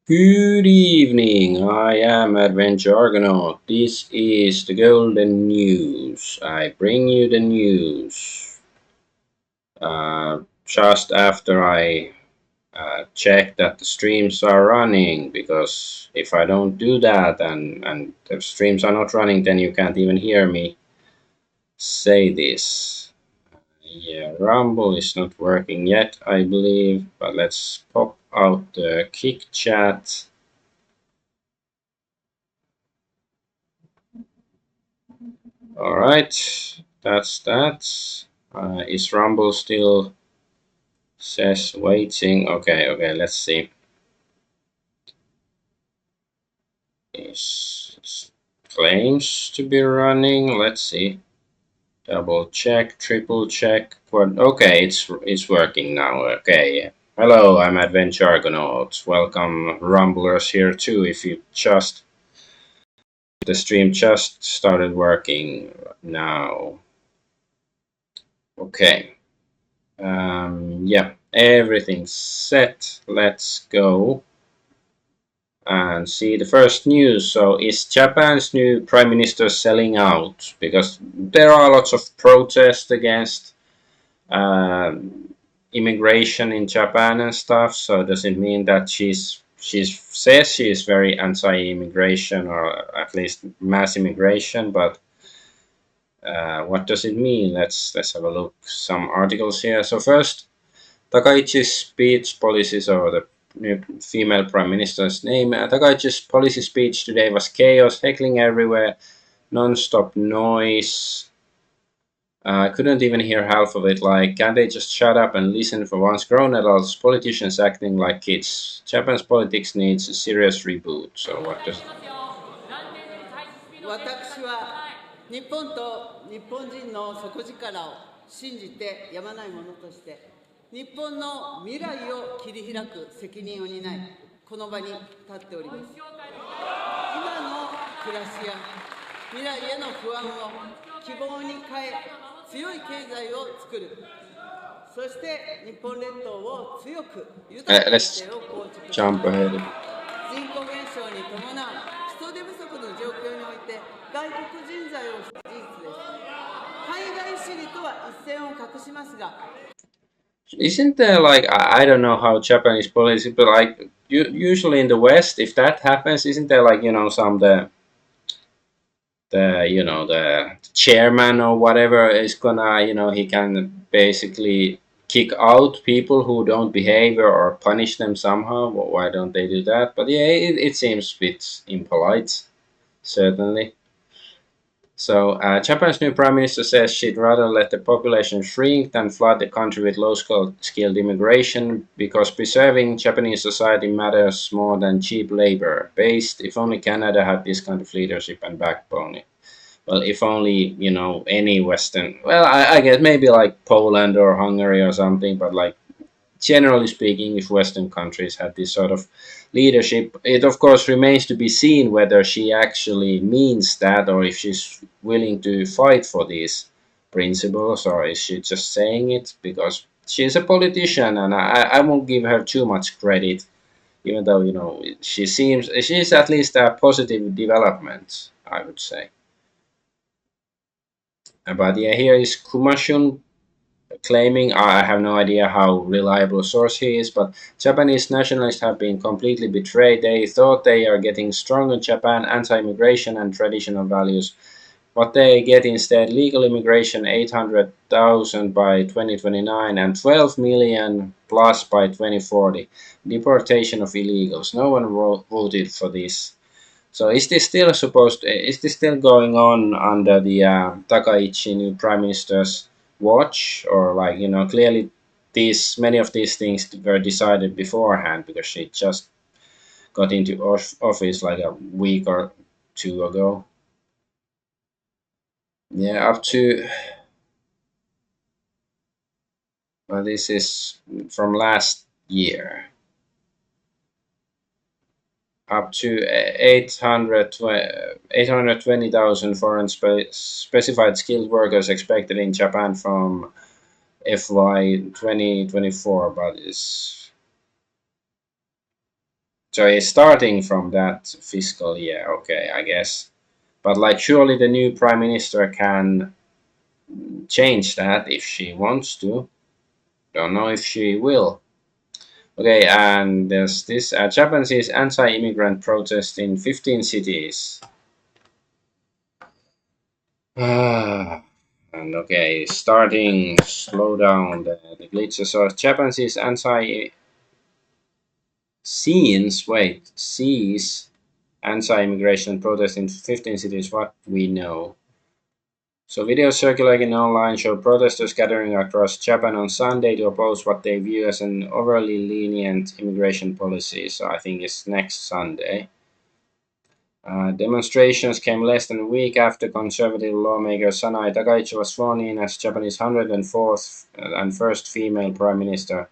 Good evening, I am Adventure Argonaut. This is the Golden News. I bring you the news just after I check that the streams are running, because if I don't do that and the streams are not running, then you can't even hear me say this. Yeah, Rumble is not working yet, I believe, but let's pop out the kick chat. All right, that's that. Is Rumble still says waiting? Okay, let's see. Is claims to be running. Let's see. Double check, triple check. Okay, it's working now. Okay. Hello, I'm Adventure Argonaut. Welcome, Rumblers here too. If you just the stream just started working now. Okay. Yeah, everything's set. Let's go and see the first news. So, is Japan's new prime minister selling out? Because there are lots of protests against immigration in Japan and stuff. So, does it mean that she says she is very anti-immigration, or at least mass immigration? But what does it mean? Let's have a look. Some articles here. So first, Takaichi's speech policies, or the new female prime minister's name. Takaichi's policy speech today was chaos, heckling everywhere, non-stop noise. I couldn't even hear half of it. Like, can't they just shut up and listen for once? Grown adults, politicians acting like kids. Japan's politics needs a serious reboot. So what does? 私は日本と日本人の底力を信じてやまないものとして、日本の未来を切り開く責任を担い、この場に立っております。今の暮らしや未来への不安を希望に変え、強い経済を作る。そして日本列島を強く豊かな体制を構築する。人口減少に伴う人手不足の状況において外国人材を事実です。海外主義とは一線を画しますが、 Isn't there, like, I don't know how Japanese policy, but like usually in the West, if that happens, isn't there, like, some the chairman or whatever is gonna, he can basically kick out people who don't behave, or punish them somehow. Well, why don't they do that? But yeah, it seems a bit impolite, certainly. So, Japan's new prime minister says she'd rather let the population shrink than flood the country with low-skilled immigration, because preserving Japanese society matters more than cheap labor. Based, if only Canada had this kind of leadership and backbone. Well, if only, any Western. Well, I guess maybe like Poland or Hungary or something, but like, generally speaking, if Western countries had this sort of leadership, it of course remains to be seen whether she actually means that, or if she's willing to fight for these principles, or is she just saying it because she's a politician. And I won't give her too much credit, even though, she's at least a positive development, I would say. But yeah, here is Kumashun claiming, I have no idea how reliable a source he is, but Japanese nationalists have been completely betrayed. They thought they are getting stronger Japan anti-immigration and traditional values. What they get instead: legal immigration 800,000 by 2029 and 12 million plus by 2040. Deportation of illegals. No one voted for this. So is this still going on under the Takaichi new prime minister's watch, or, like, clearly these many of these things were decided beforehand, because she just got into office like a week or two ago. Yeah, up to, well, this is from last year. Up to 820,000 foreign specified skilled workers expected in Japan from FY 2024, but it's So it's starting from that fiscal year. Okay, I guess. But like, surely the new prime minister can change that if she wants to. Don't know if she will. Okay, and there's this Japanese anti-immigrant protest in 15 cities. Ah, and okay, starting slow down the glitches. So Japanese anti scenes. Wait, sees anti-immigration protest in 15 cities. What we know. So videos circulating online show protesters gathering across Japan on Sunday to oppose what they view as an overly lenient immigration policy. So I think it's next Sunday. Demonstrations came less than a week after conservative lawmaker Sanai Takaichi was sworn in as Japan's 104th and first female prime minister,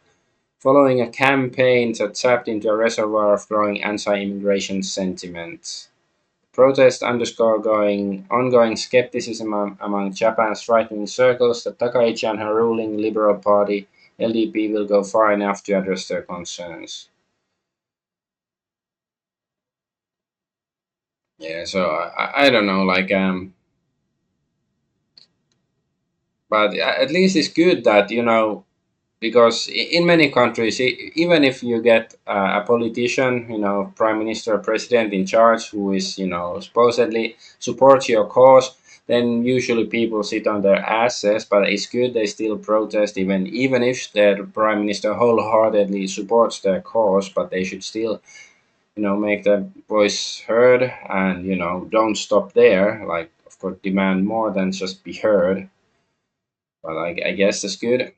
following a campaign that tapped into a reservoir of growing anti-immigration sentiment. Protests underscore ongoing skepticism among Japan's right-wing circles that Takaichi and her ruling Liberal Party (LDP) will go far enough to address their concerns. Yeah, so I don't know, like but at least it's good that because in many countries, even if you get a politician, prime minister or president in charge who is, supposedly supports your cause, then usually people sit on their asses. But it's good they still protest, even if their prime minister wholeheartedly supports their cause. But they should still, make their voice heard, and don't stop there. Like, of course, demand more than just be heard. But I guess that's good.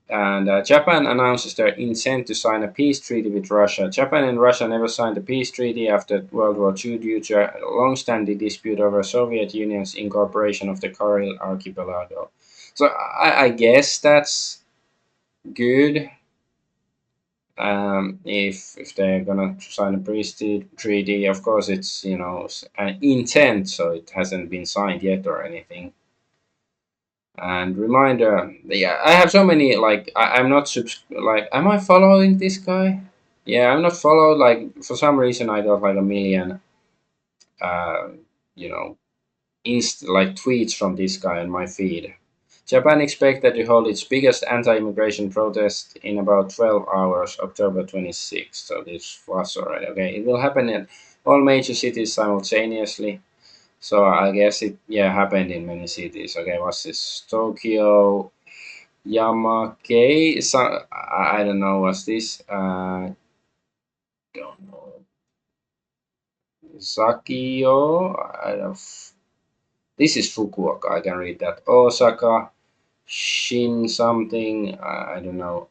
And Japan announces their intent to sign a peace treaty with Russia. Japan and Russia never signed a peace treaty after World War II due to a long-standing dispute over Soviet Union's incorporation of the Kuril archipelago. So I guess that's good. If they're gonna sign a peace treaty, of course it's an intent, so it hasn't been signed yet or anything. And reminder, yeah, I have so many, like, I'm not like, am I following this guy? Yeah, I'm not followed. Like, for some reason I got like a million uh you know like tweets from this guy on my feed. Japan expected to hold its biggest anti-immigration protest in about 12 hours, October 26th. So this was already okay. It will happen in all major cities simultaneously. So I guess it, yeah, happened in many cities. Okay, what's this? Tokyo, Yamake, so I don't know what's this. Don't know. Sakio. I don't. This is Fukuoka. I can read that. Osaka, Shin something. I don't know.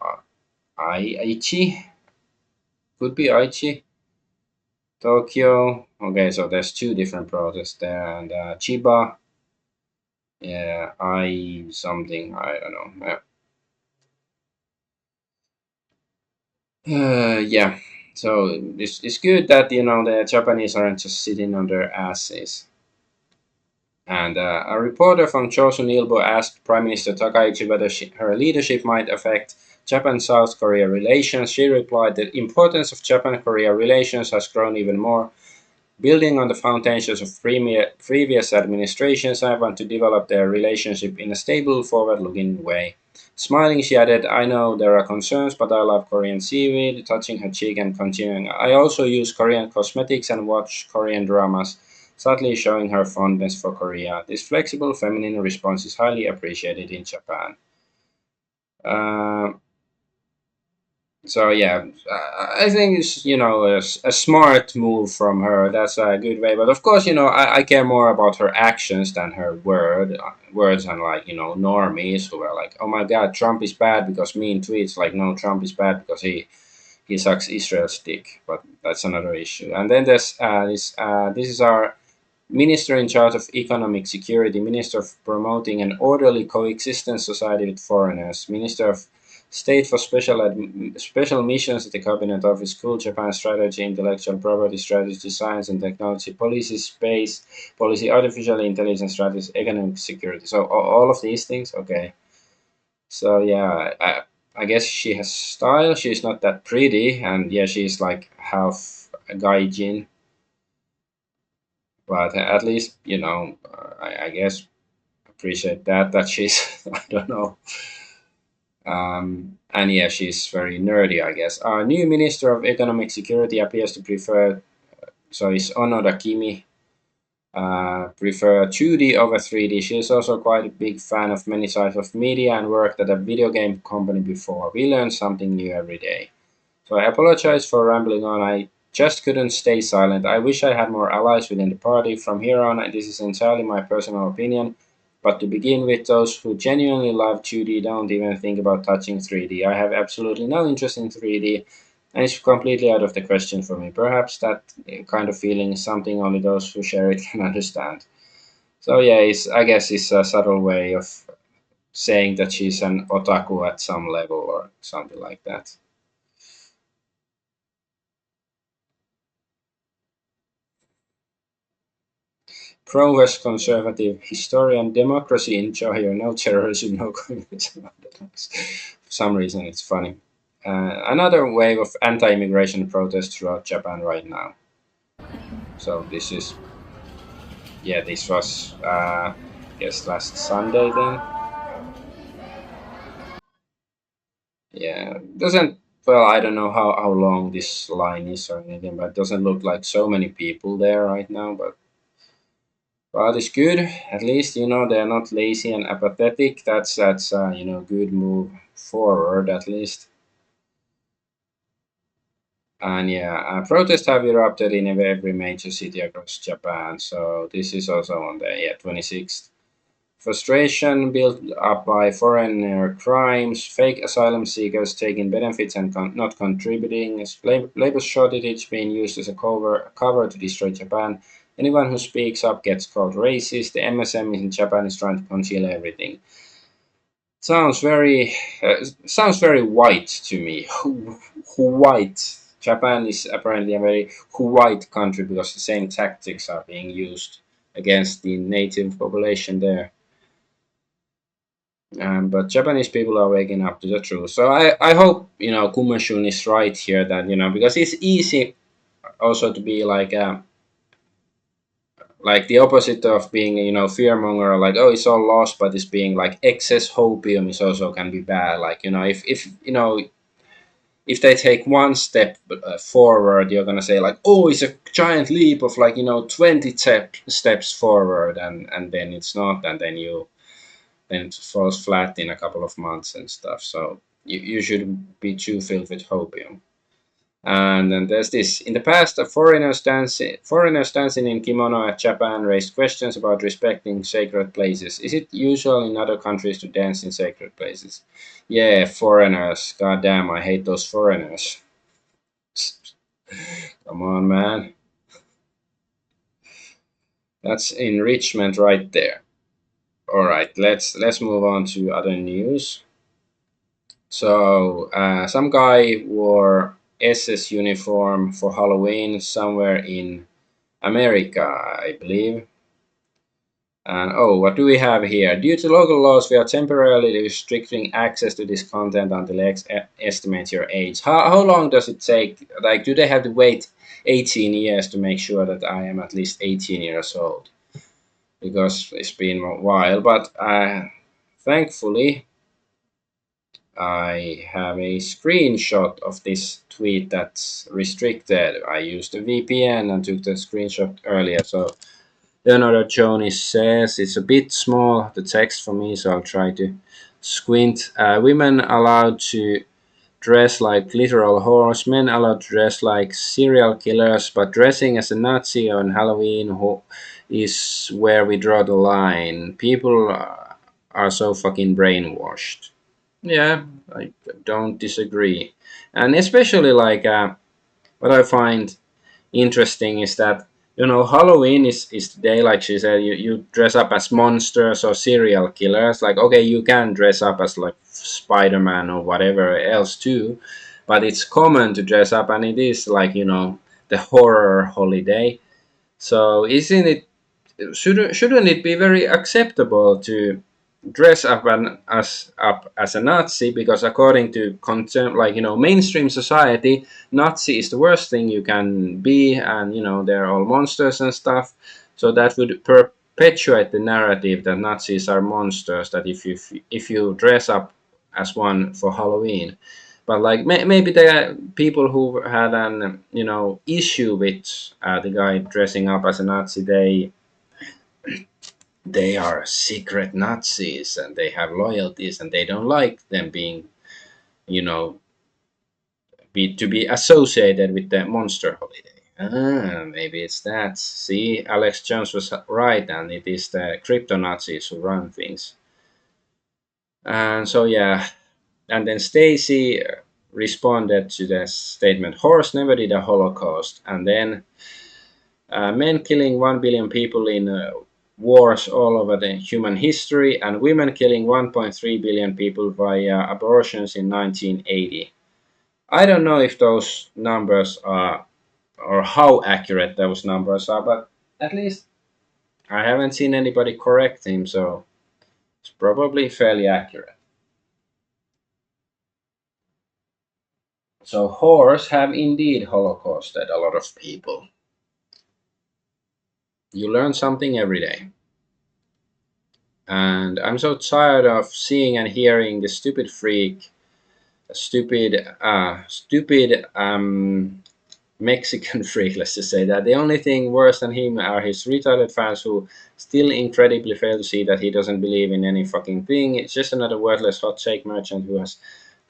Aichi, could be Aichi. Tokyo. Okay, so there's two different protests there, and Chiba. Yeah, I something. I don't know. Yeah. So it's good that the Japanese aren't just sitting on their asses. And a reporter from Chosun Ilbo asked Prime Minister Takaichi whether her leadership might affect Japan-South Korea relations. She replied, "The importance of Japan-Korea relations has grown even more. Building on the foundations of previous administrations, I want to develop their relationship in a stable, forward-looking way." Smiling, she added, "I know there are concerns, but I love Korean seaweed," touching her cheek and continuing, "I also use Korean cosmetics and watch Korean dramas," subtly showing her fondness for Korea. This flexible, feminine response is highly appreciated in Japan. Uh, so yeah, I think it's a smart move from her. That's a good way. But of course, I care more about her actions than her words, and like normies who are like, "Oh my God, Trump is bad because mean tweets." Like, no, Trump is bad because he sucks Israel's dick. But that's another issue. And then there's this is our Minister in charge of economic security, Minister of promoting an orderly coexistence society with foreigners, Minister of State for special missions at the Cabinet Office, Cool Japan Strategy, Intellectual Property Strategy, Science and Technology Policy, Space Policy, Artificial Intelligence Strategy, Economic Security. So all of these things, okay. So yeah, I guess she has style. She's not that pretty, and yeah, she's like half a gaijin. But at least I guess appreciate that she's I don't know. And yeah, she's very nerdy, I guess. Our new Minister of Economic Security appears to prefer, so it's Onoda Kimi, prefer 2D over 3D. She is also quite a big fan of many sides of media and worked at a video game company before. We learn something new every day. So I apologize for rambling on. I just couldn't stay silent. I wish I had more allies within the party. From here on, this is entirely my personal opinion. But to begin with, those who genuinely love 2D don't even think about touching 3D. I have absolutely no interest in 3D, and it's completely out of the question for me. Perhaps that kind of feeling is something only those who share it can understand. So yeah, I guess it's a subtle way of saying that she's an otaku at some level or something like that. Pro-West conservative historian, democracy in China, no terrorism, no communism. For some reason, it's funny. Another wave of anti-immigration protests throughout Japan right now. So this was, I guess, last Sunday then. Yeah, doesn't, well, I don't know how long this line is or anything, but it doesn't look like so many people there right now, but it's good. At least they're not lazy and apathetic. That's good move forward at least. And yeah, protests have erupted in every major city across Japan. So this is also on the 26th. Frustration built up by foreigner crimes, fake asylum seekers taking benefits and not contributing, labor shortage being used as a cover to destroy Japan. Anyone who speaks up gets called racist. The MSM in Japan is trying to conceal everything. Sounds very white to me. White. Japan is apparently a very white country because the same tactics are being used against the native population there. But Japanese people are waking up to the truth. So I hope Kumashun is right here that because it's easy also to be like the opposite of being fearmonger, like, oh, it's all lost, but it's being like excess hopium is also can be bad. Like if they take one step forward, you're gonna say like, oh, it's a giant leap of like 20 steps forward, and then it's not, and then it falls flat in a couple of months and stuff. So you shouldn't be too filled with hopium. And then there's this. In the past, foreigners dancing in kimono at Japan raised questions about respecting sacred places. Is it usual in other countries to dance in sacred places? Yeah, foreigners. God damn, I hate those foreigners. Come on, man. That's enrichment right there. All right, let's move on to other news. So some guy wore SS uniform for Halloween somewhere in America, I believe. And oh, what do we have here? Due to local laws, we are temporarily restricting access to this content until estimate your age. How long does it take? Like, do they have to wait 18 years to make sure that I am at least 18 years old? Because it's been a while, but thankfully, I have a screenshot of this tweet that's restricted. I used a VPN and took the screenshot earlier. So Leonardo Jones says it's a bit small, the text for me, so I'll try to squint. Women allowed to dress like literal horrors, men allowed to dress like serial killers, but dressing as a Nazi on Halloween is where we draw the line. People are so fucking brainwashed. Yeah, I don't disagree. And especially like what I find interesting is that Halloween is the day, like she said, you dress up as monsters or serial killers. Like, okay, you can dress up as like Spider-Man or whatever else too, but it's common to dress up, and it is like the horror holiday. So isn't it shouldn't it be very acceptable to dress up as a Nazi because according to like mainstream society, Nazi is the worst thing you can be, and they're all monsters and stuff. So that would perpetuate the narrative that Nazis are monsters. That if you dress up as one for Halloween, but like maybe there are people who had an issue with the guy dressing up as a Nazi. They are secret Nazis and they have loyalties and they don't like them being, you know, to be associated with the monster holiday. Maybe it's that. See, Alex Jones was right, and it is the crypto Nazis who run things. And so, yeah, and then Stacy responded to the statement Horse never did a Holocaust. And then men killing 1 billion people in wars all over the human history, and women killing 1.3 billion people via abortions in 1980. I don't know if those numbers are, or how accurate those numbers are, but at least I haven't seen anybody correct him, so it's probably fairly accurate. So whores have indeed holocausted a lot of people. You learn something every day. And I'm so tired of seeing and hearing the stupid freak, stupid Mexican freak, let's just say that. The only thing worse than him are his retarded fans who still incredibly fail to see that he doesn't believe in any fucking thing. It's just another worthless hot take merchant who has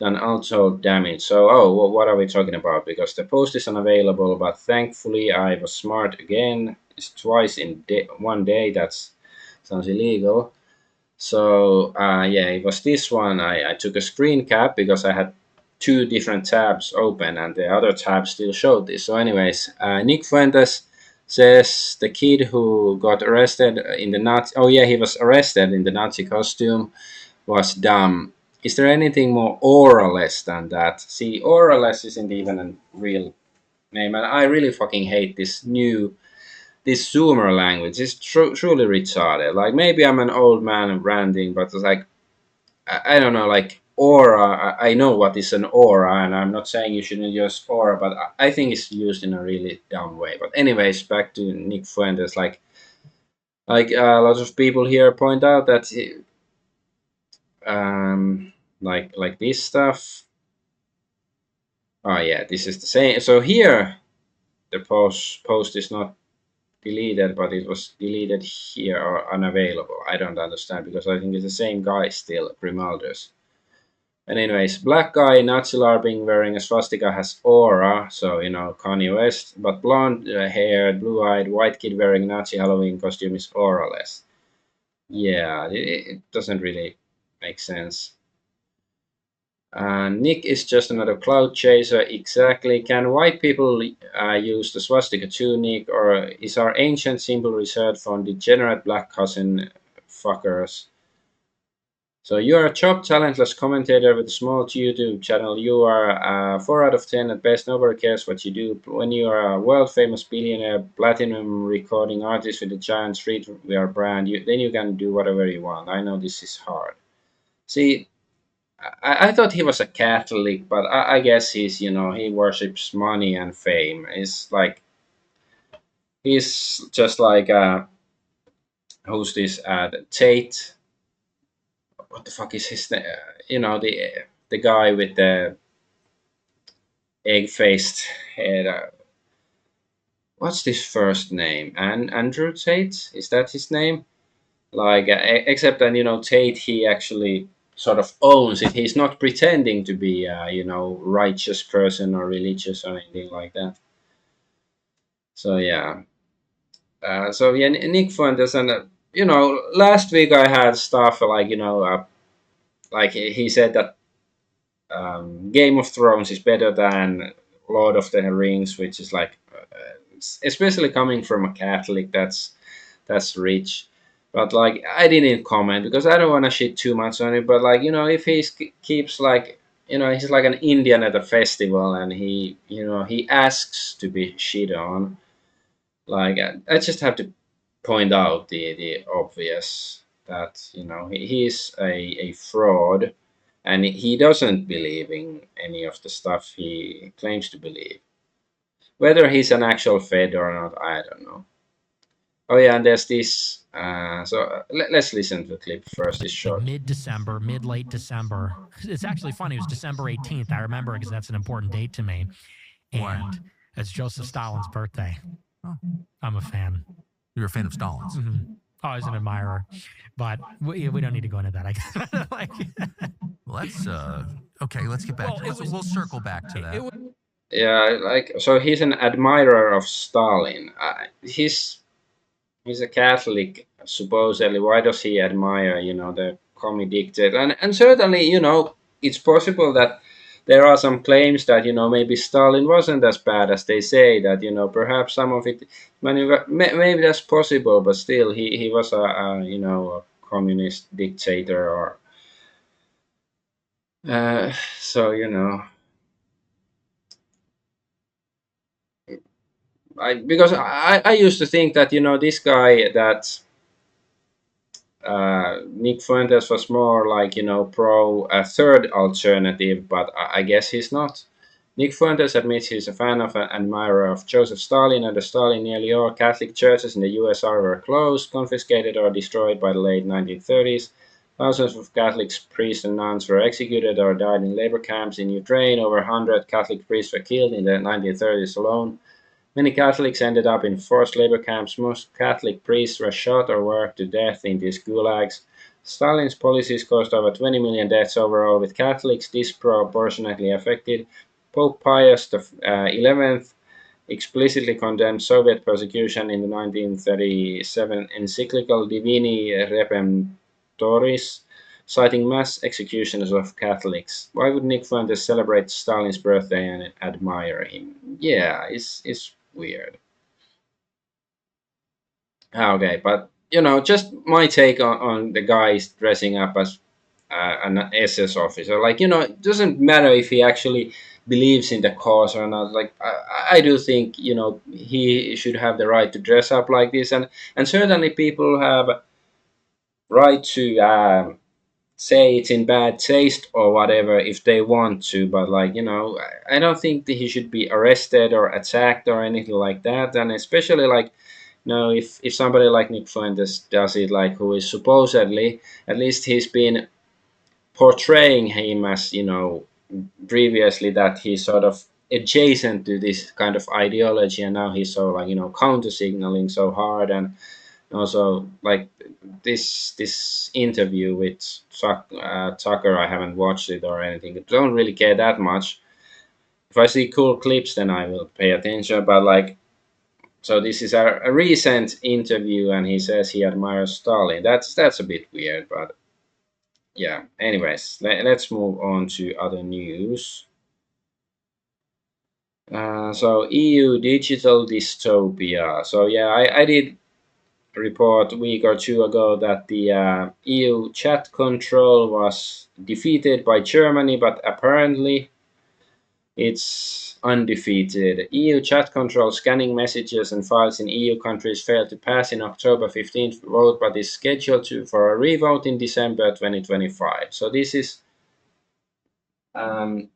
done untold damage. So, oh, well, what are we talking about? Because the post is unavailable, but thankfully I was smart again. It's twice in one day. That's sounds illegal. So yeah, it was this one. I took a screen cap because I had two different tabs open and the other tab still showed this. So anyways, Nick Fuentes says the kid who got arrested in the Nazi, oh yeah, he was arrested in the Nazi costume, was dumb. Is there anything more oraless than that? See, oraless isn't even a real name, and I really fucking hate this Zoomer language. Is truly retarded. Like maybe I'm an old man ranting, but it's like I don't know, like aura. I know what is an aura, and I'm not saying you shouldn't use aura, but I think it's used in a really dumb way. But anyways, back to Nick Fuentes. Like a lot of people here point out that like this stuff. Oh yeah, this is the same. So here the post is not deleted, but it was deleted here or unavailable. I don't understand because I think it's the same guy still, Grimaldus. And anyways, black guy Nazi LARPing wearing a swastika has aura, so Kanye West. But blonde haired, blue eyed, white kid wearing Nazi Halloween costume is auraless. Yeah, it doesn't really make sense. Nick is just another cloud chaser. Exactly. Can white people use the swastika too, Nick, or is our ancient symbol reserved for degenerate black cousin fuckers? So you are a top talentless commentator with a small YouTube channel. You are 4 out of 10 at best. Nobody cares what you do. When you are a world famous billionaire, platinum recording artist with a giant streetwear brand, then you can do whatever you want. I know this is hard. See, I thought he was a Catholic, but I guess he worships money and fame. It's like he's just like who's this? Tate. What the fuck is his name? The guy with the egg-faced head. What's his first name? Andrew Tate? Is that his name? Like, except that Tate, he actually sort of owns it. He's not pretending to be a righteous person or religious or anything like that. So yeah. So yeah, Nick Fuentes and last week I had stuff like like he said that Game of Thrones is better than Lord of the Rings, which is like, especially coming from a Catholic, that's rich. But like, I didn't comment because I don't want to shit too much on it. But like, if he keeps like, he's like an Indian at a festival, and he asks to be shit on. Like, I just have to point out the obvious. that he's a fraud, and he doesn't believe in any of the stuff he claims to believe. Whether he's an actual Fed or not, I don't know. Oh yeah, and there's this. Let's listen to the clip first. It's like short. mid December, mid late December. It's actually funny. It was December 18th. I remember because that's an important date to me. Why? And it's Joseph Stalin's birthday. Oh, I'm a fan. you're a fan of Stalin's. Always an admirer, but we don't need to go into that. I guess. Like, Let's okay. Let's get back. Well, to it let's, was- we'll circle back to that. it was Yeah, like so he's an admirer of Stalin. He's a Catholic, supposedly. Why does he admire, the commie dictator? And certainly, it's possible that there are some claims that, maybe Stalin wasn't as bad as they say, that, perhaps some of it, maybe that's possible, but still, he was a communist dictator, or, so, because I used to think that, this guy that Nick Fuentes was more like pro a third alternative, but I guess he's not. Nick Fuentes admits he's a fan of and admirer of Joseph Stalin. Under Stalin, nearly all Catholic churches in the USSR were closed, confiscated, or destroyed by the late 1930s. Thousands of Catholic priests and nuns were executed or died in labor camps in Ukraine. Over 100 Catholic priests were killed in the 1930s alone. Many Catholics ended up in forced labor camps. Most Catholic priests were shot or worked to death in these gulags. Stalin's policies caused over 20 million deaths overall, with Catholics disproportionately affected. Pope Pius XI explicitly condemned Soviet persecution in the 1937 encyclical Divini Repentatoris, citing mass executions of Catholics. Why would Nick Fuentes celebrate Stalin's birthday and admire him? Yeah, it's weird. Okay, but just my take on the guys dressing up as an SS officer. Like, it doesn't matter if he actually believes in the cause or not. Like, I do think he should have the right to dress up like this, and certainly people have right to say it's in bad taste or whatever if they want to. But like, I don't think that he should be arrested or attacked or anything like that. And especially like, if somebody like Nick Fuentes does it, like, who is supposedly, at least he's been portraying him as, previously, that he's sort of adjacent to this kind of ideology, and now he's so, like, counter signaling so hard. And also, like, this interview with Tucker, I haven't watched it or anything. I don't really care that much. If I see cool clips, then I will pay attention. But like, so this is a recent interview, and he says he admires Stalin. That's a bit weird, but yeah. Anyways, let's move on to other news. So EU digital dystopia. So yeah, I did report a week or two ago that the EU chat control was defeated by Germany, but apparently it's undefeated. EU chat control scanning messages and files in EU countries failed to pass in October 15th vote, but is scheduled for a revote in December 2025. So um,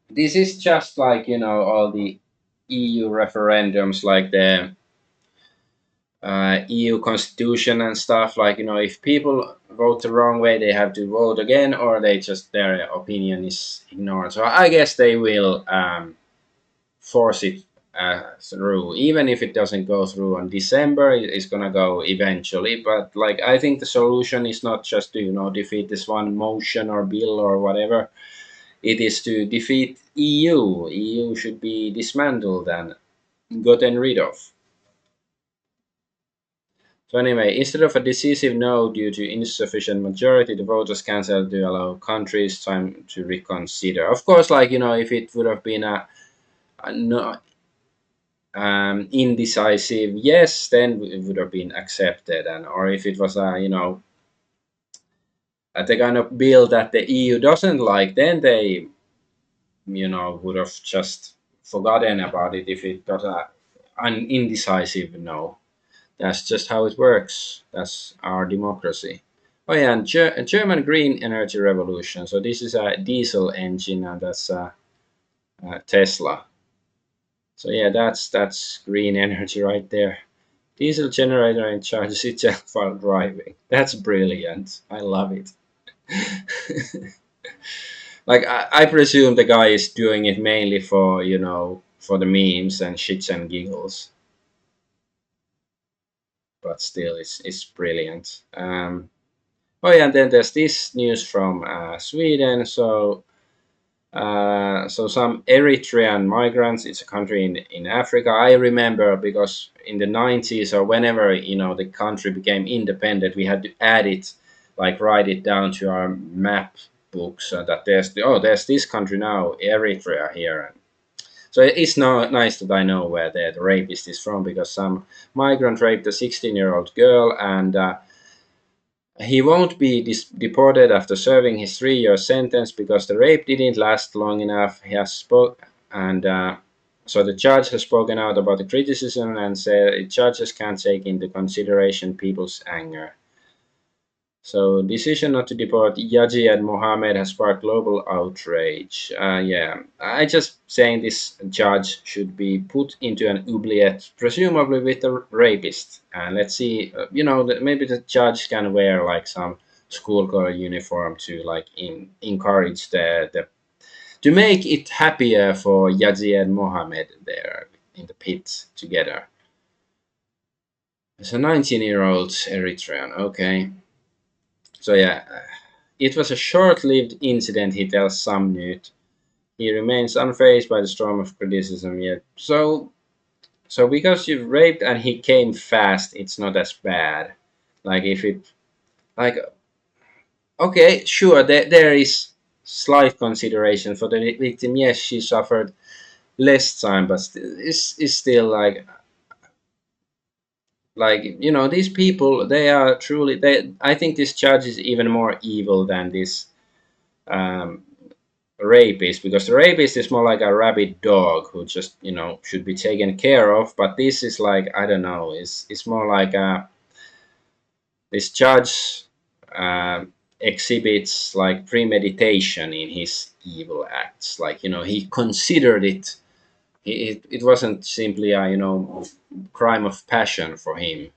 this is just like all the EU referendums, like the EU constitution and stuff. Like, if people vote the wrong way, they have to vote again, or they just their opinion is ignored. So I guess they will force it through, even if it doesn't go through on December. It's gonna go eventually. But like, I think the solution is not just to defeat this one motion or bill or whatever. It is to defeat EU. EU should be dismantled and gotten rid of. So anyway, instead of a decisive no due to insufficient majority, the voters cancelled to allow countries time to reconsider. Of course, like, if it would have been a no, indecisive yes, then it would have been accepted, and or if it was a the kind of bill that the EU doesn't like, then they would have just forgotten about it if it got an indecisive no. That's just how it works. That's our democracy. Oh yeah, and German green energy revolution. So this is a diesel engine, and that's Tesla. So yeah, that's green energy right there. Diesel generator and charges itself while driving. That's brilliant. I love it. Like I presume the guy is doing it mainly for for the memes and shits and giggles, but still, it's brilliant. Oh yeah, and then there's this news from Sweden. So some Eritrean migrants. It's a country in Africa. I remember because in the 90s or whenever the country became independent, we had to add it, like write it down to our map books that there's this country now, Eritrea here. So it's now nice that I know where the rapist is from because some migrant raped a 16-year-old girl, and he won't be deported after serving his 3-year sentence because the rape didn't last long enough. He has spoke, and so the judge has spoken out about the criticism and said judges can't take into consideration people's anger. So, decision not to deport Yaji and Mohammed has sparked global outrage. Yeah, I just saying this judge should be put into an oubliette, presumably with the rapist. And let's see, maybe the judge can wear like some schoolgirl uniform to like encourage the to make it happier for Yaji and Mohammed there in the pit together. It's a 19-year-old Eritrean. Okay, so yeah. It was a short-lived incident, he tells some Samnut. He remains unfazed by the storm of criticism yet. So because you raped and he came fast, it's not as bad. Like if it, like okay, sure, there is slight consideration for the victim. Yes, she suffered less time, but it's still like these people. They are truly. I think this judge is even more evil than this um, rapist, because the rapist is more like a rabid dog who just should be taken care of, but this is like, I don't know, it's more like this judge uh, exhibits like premeditation in his evil acts, like he considered it. It wasn't simply a crime of passion for him.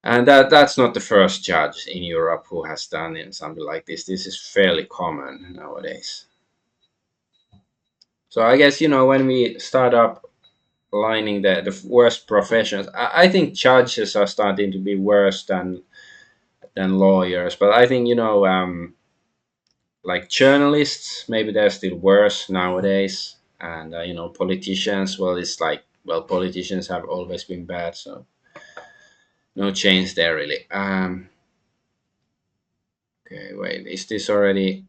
And that's not the first judge in Europe who has done something like this. This is fairly common nowadays. So I guess when we start up lining the worst professions, I think judges are starting to be worse than lawyers. But I think like journalists, maybe they're still worse nowadays. And politicians, well, it's like, well, politicians have always been bad, so no change there really. Okay, wait, is this already?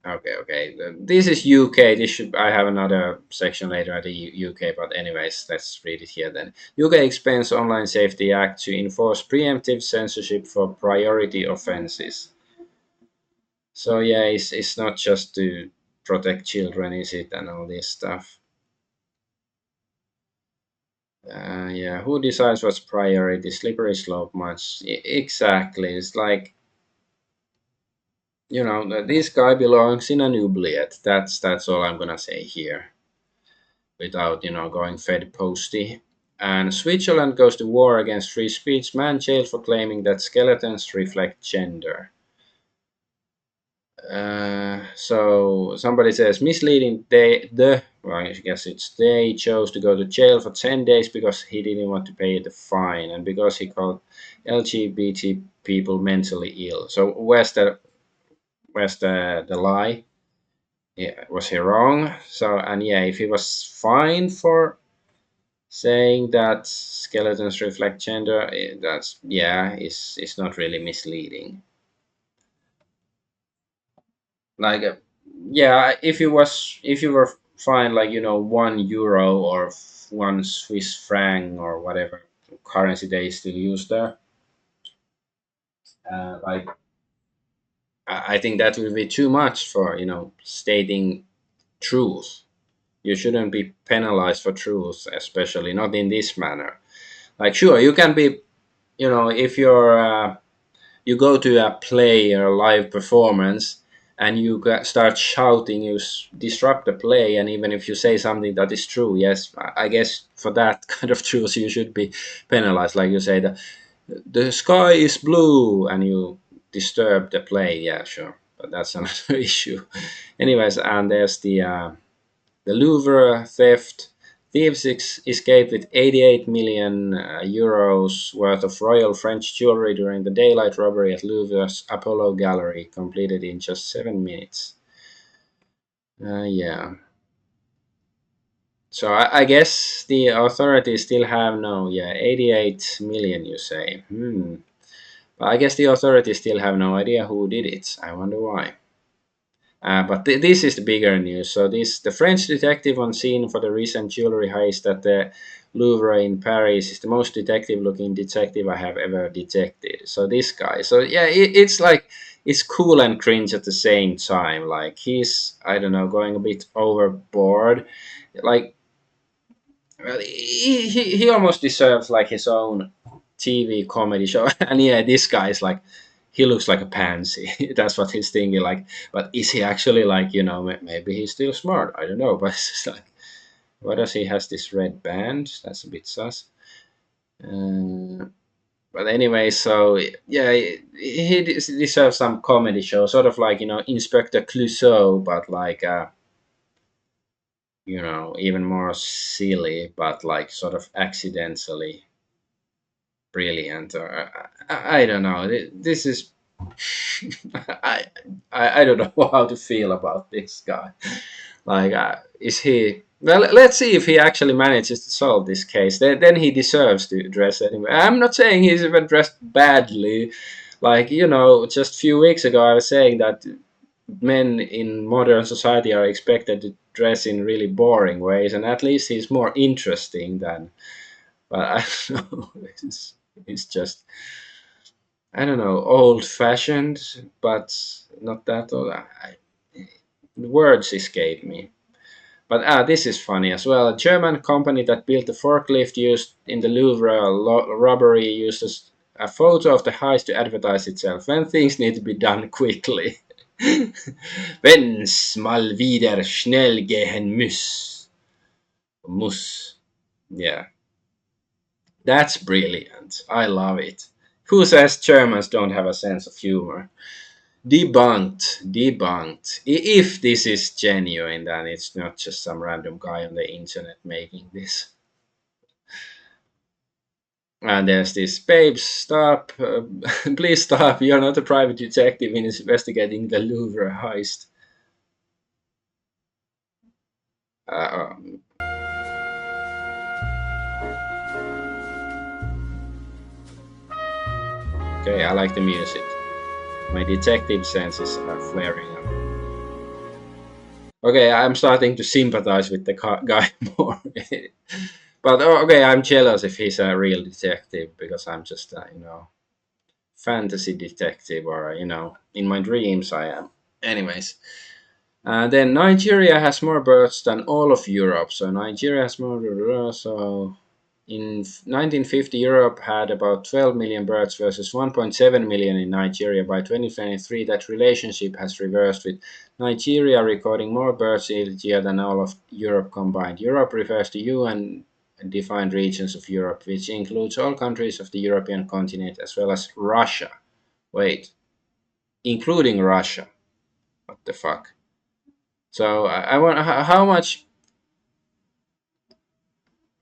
Okay, okay. This is UK. This should I have another section later at the UK, but anyways, let's read it here then. UK expands Online Safety Act to enforce preemptive censorship for priority offences. So yeah, it's not just to protect children, is it, and all this stuff. Yeah, who decides what's priority? Slippery slope much. Exactly. It's like this guy belongs in an oubliette. That's all I'm gonna say here, without going fed posty. And Switzerland goes to war against free speech. Man jailed for claiming that skeletons reflect gender. So somebody says misleading. Well, I guess it's they chose to go to jail for 10 days because he didn't want to pay the fine and because he called LGBT people mentally ill. So where's the lie? Yeah, was he wrong? So, and yeah, if he was fined for saying that skeletons reflect gender, that's, yeah, it's not really misleading. Like yeah, if you were fined like €1 or 1 Swiss franc or whatever currency they still use there, like I think that will be too much for stating truth. You shouldn't be penalized for truth, especially not in this manner. Like, sure, you can be, if you go to a play or a live performance and you start shouting, you disrupt the play, and even if you say something that is true, yes, I guess for that kind of truth you should be penalized. Like you say, the sky is blue, and you disturb the play. Yeah, sure, but that's another issue. Anyways, and there's the Louvre theft. Thieves escaped with 88 million euros worth of royal French jewelry during the daylight robbery at Louvre's Apollo Gallery, completed in just 7 minutes. Yeah. So I guess the authorities still have no. Yeah, 88 million, you say. But I guess the authorities still have no idea who did it. I wonder why. But this is the bigger news. So the French detective on scene for the recent jewelry heist at the Louvre in Paris is the most detective-looking detective I have ever detected. So this guy. So yeah, it's like it's cool and cringe at the same time. Like he's, I don't know, going a bit overboard. Like, well, he almost deserves like his own TV comedy show. And yeah, this guy is like, he looks like a pansy. That's what he's thinking. Like, but is he actually like, maybe he's still smart. I don't know. But it's just like, why does he has this red band? That's a bit sus. Uh, but anyway, so yeah, he deserves some comedy show, sort of like Inspector Clouseau, but like even more silly, but like sort of accidentally brilliant. Or I don't know. This is I, I don't know how to feel about this guy. Like, is he? Well, let's see if he actually manages to solve this case. Then he deserves to dress anyway. I'm not saying he's even dressed badly. Like, just a few weeks ago, I was saying that men in modern society are expected to dress in really boring ways, and at least he's more interesting than. But I don't know. It's just, I don't know, old fashioned, but not that old. The words escape me. But this is funny as well. A German company that built the forklift used in the Louvre robbery uses a photo of the heist to advertise itself when things need to be done quickly. Wenn's mal wieder schnell gehen muss. Muss. Yeah, that's brilliant. I love it. Who says Germans don't have a sense of humor? Debunked, debunked. If this is genuine, then it's not just some random guy on the internet making this. And there's this, babes, stop, please stop. You're not a private detective investigating the Louvre heist. Um, okay, I like the music. My detective senses are flaring up. Okay, I'm starting to sympathize with the guy more. But okay, I'm jealous if he's a real detective, because I'm just, fantasy detective, or in my dreams I am. Anyways, then Nigeria has more birds than all of Europe. So Nigeria has more. So in 1950, Europe had about 12 million birds versus 1.7 million in Nigeria. By 2023, that relationship has reversed, with Nigeria recording more birds each year than all of Europe combined. Europe refers to UN defined regions of Europe, which includes all countries of the European continent as well as Russia. Wait, including Russia. What the fuck? So I want how much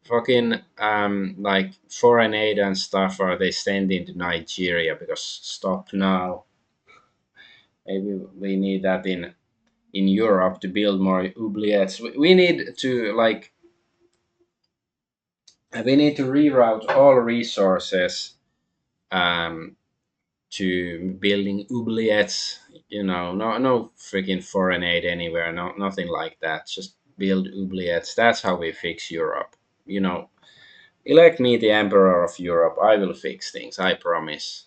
fucking like foreign aid and stuff are they sending to Nigeria? Because stop now. Maybe we need that in Europe to build more oubliettes. We need to like we need to reroute all resources um, to building oubliettes. No freaking foreign aid anywhere. No, nothing like that. Just build oubliettes. That's how we fix Europe. You know, Elect me the Emperor of Europe. I will fix things, I promise.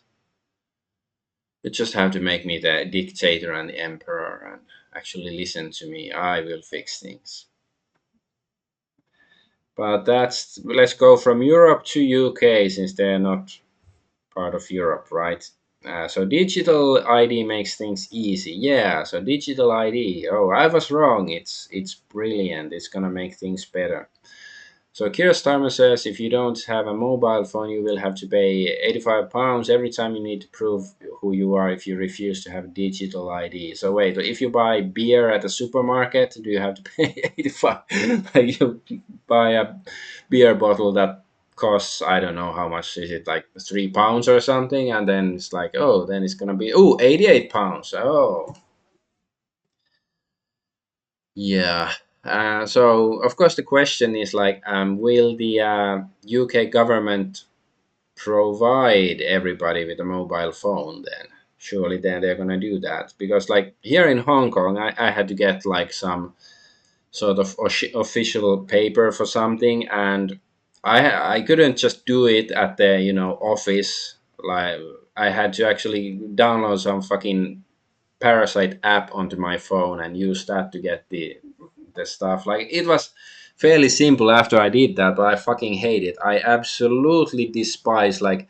You just have to make me the dictator and the emperor and actually listen to me. I will fix things. But that's let's go from Europe to UK since they're not part of Europe, right? So digital ID makes things easy. Yeah, so digital ID. Oh, I was wrong. It's brilliant. It's gonna make things better. So Keir Starmer says if you don't have a mobile phone, you will have to pay £85 every time you need to prove who you are if you refuse to have digital ID. So wait, if you buy beer at a supermarket, do you have to pay 85? Like you buy a beer bottle that costs, I don't know how much is it, like £3 or something, and then it's like, oh, then it's gonna be, oh, £88. Oh, yeah. So of course the question is like, will the UK government provide everybody with a mobile phone? Then surely then they're gonna do that, because like here in Hong Kong, I had to get like some sort of official paper for something, and I couldn't just do it at the office. Like I had to actually download some fucking Parasite app onto my phone and use that to get the stuff. Like it was fairly simple after I did that, but I fucking hate it. I absolutely despise, like,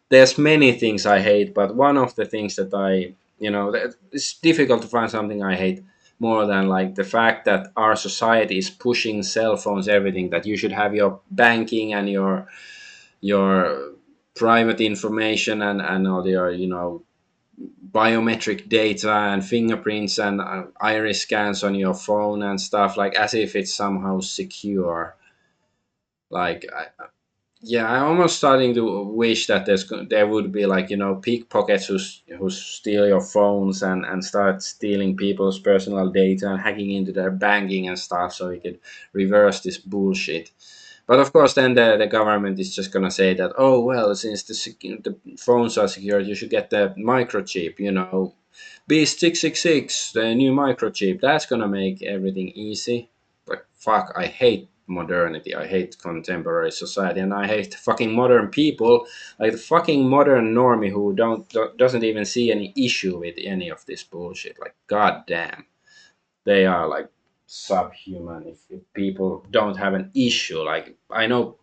there's many things I hate, but one of the things that it's difficult to find something I hate more than like the fact that our society is pushing cell phones, everything, that you should have your banking and your private information and all your biometric data and fingerprints and iris scans on your phone and stuff, like as if it's somehow secure. Like yeah, I'm almost starting to wish that there would be, like, pickpockets who steal your phones and start stealing people's personal data and hacking into their banking and stuff, so we could reverse this bullshit. But of course, then the government is just gonna say that, oh well, since the phones are secured, you should get the microchip. Beast 666, the new microchip. That's gonna make everything easy. But fuck, I hate modernity. I hate contemporary society, and I hate fucking modern people, like the fucking modern normie who doesn't even see any issue with any of this bullshit. Like, goddamn, they are like subhuman if people don't have an issue. Like, I know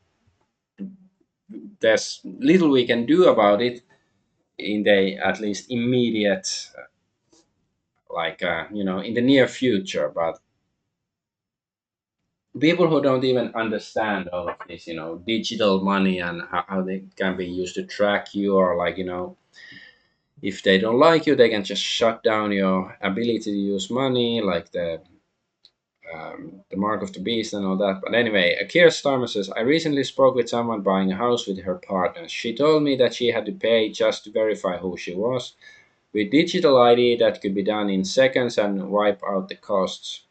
there's little we can do about it in the at least immediate, like in the near future, but people who don't even understand all of this, digital money and how they can be used to track you, or like, if they don't like you, they can just shut down your ability to use money, like the mark of the beast and all that. But anyway, Keir Starmer says, I recently spoke with someone buying a house with her partner. She told me that she had to pay just to verify who she was. With digital ID, that could be done in seconds and wipe out the costs.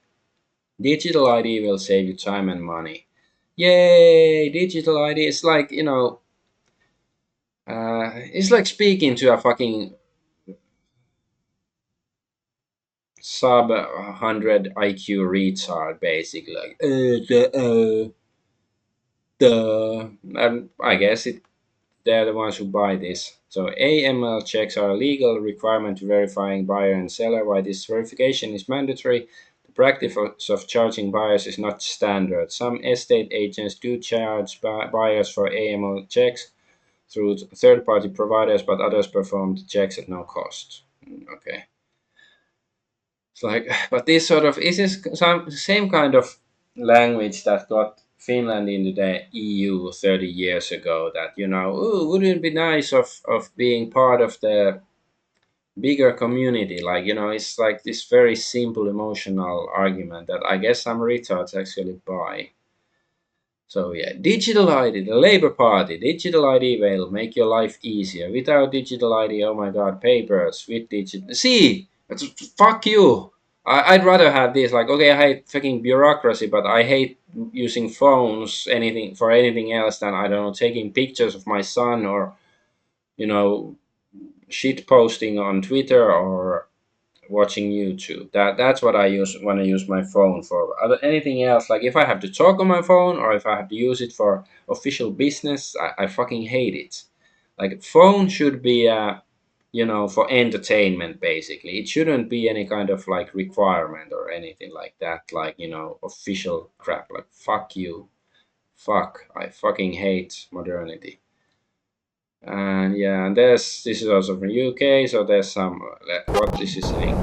Digital ID will save you time and money. Yay! Digital ID is like, it's like speaking to a fucking sub 100 IQ retard, basically. Like, I guess they're the ones who buy this. So AML checks are a legal requirement verifying buyer and seller. While this verification is mandatory, the practice of charging buyers is not standard. Some estate agents do charge buyers for AML checks through third-party providers, but others perform the checks at no cost. Okay. It's like, but this sort of is this some same kind of language that got Finland into the EU 30 years ago. That ooh, wouldn't it be nice of being part of the bigger community? Like, it's like this very simple emotional argument that I guess some retards actually buy. So yeah, digital ID, the Labour Party, digital ID will make your life easier. Without digital ID, oh my god, papers. With digital, see, fuck you. I'd rather have this. Like, okay, I hate fucking bureaucracy, but I hate using phones anything for anything else than, I don't know, taking pictures of my son, or you know shit posting on Twitter, or watching YouTube. That's what I use when I use my phone for. Anything else, like if I have to talk on my phone or if I have to use it for official business, I fucking hate it. Like, phone should be for entertainment, basically. It shouldn't be any kind of like requirement or anything like that, like official crap. Like, fuck you. Fuck, I fucking hate modernity. And yeah, and this is also from UK, so there's some what this is saying.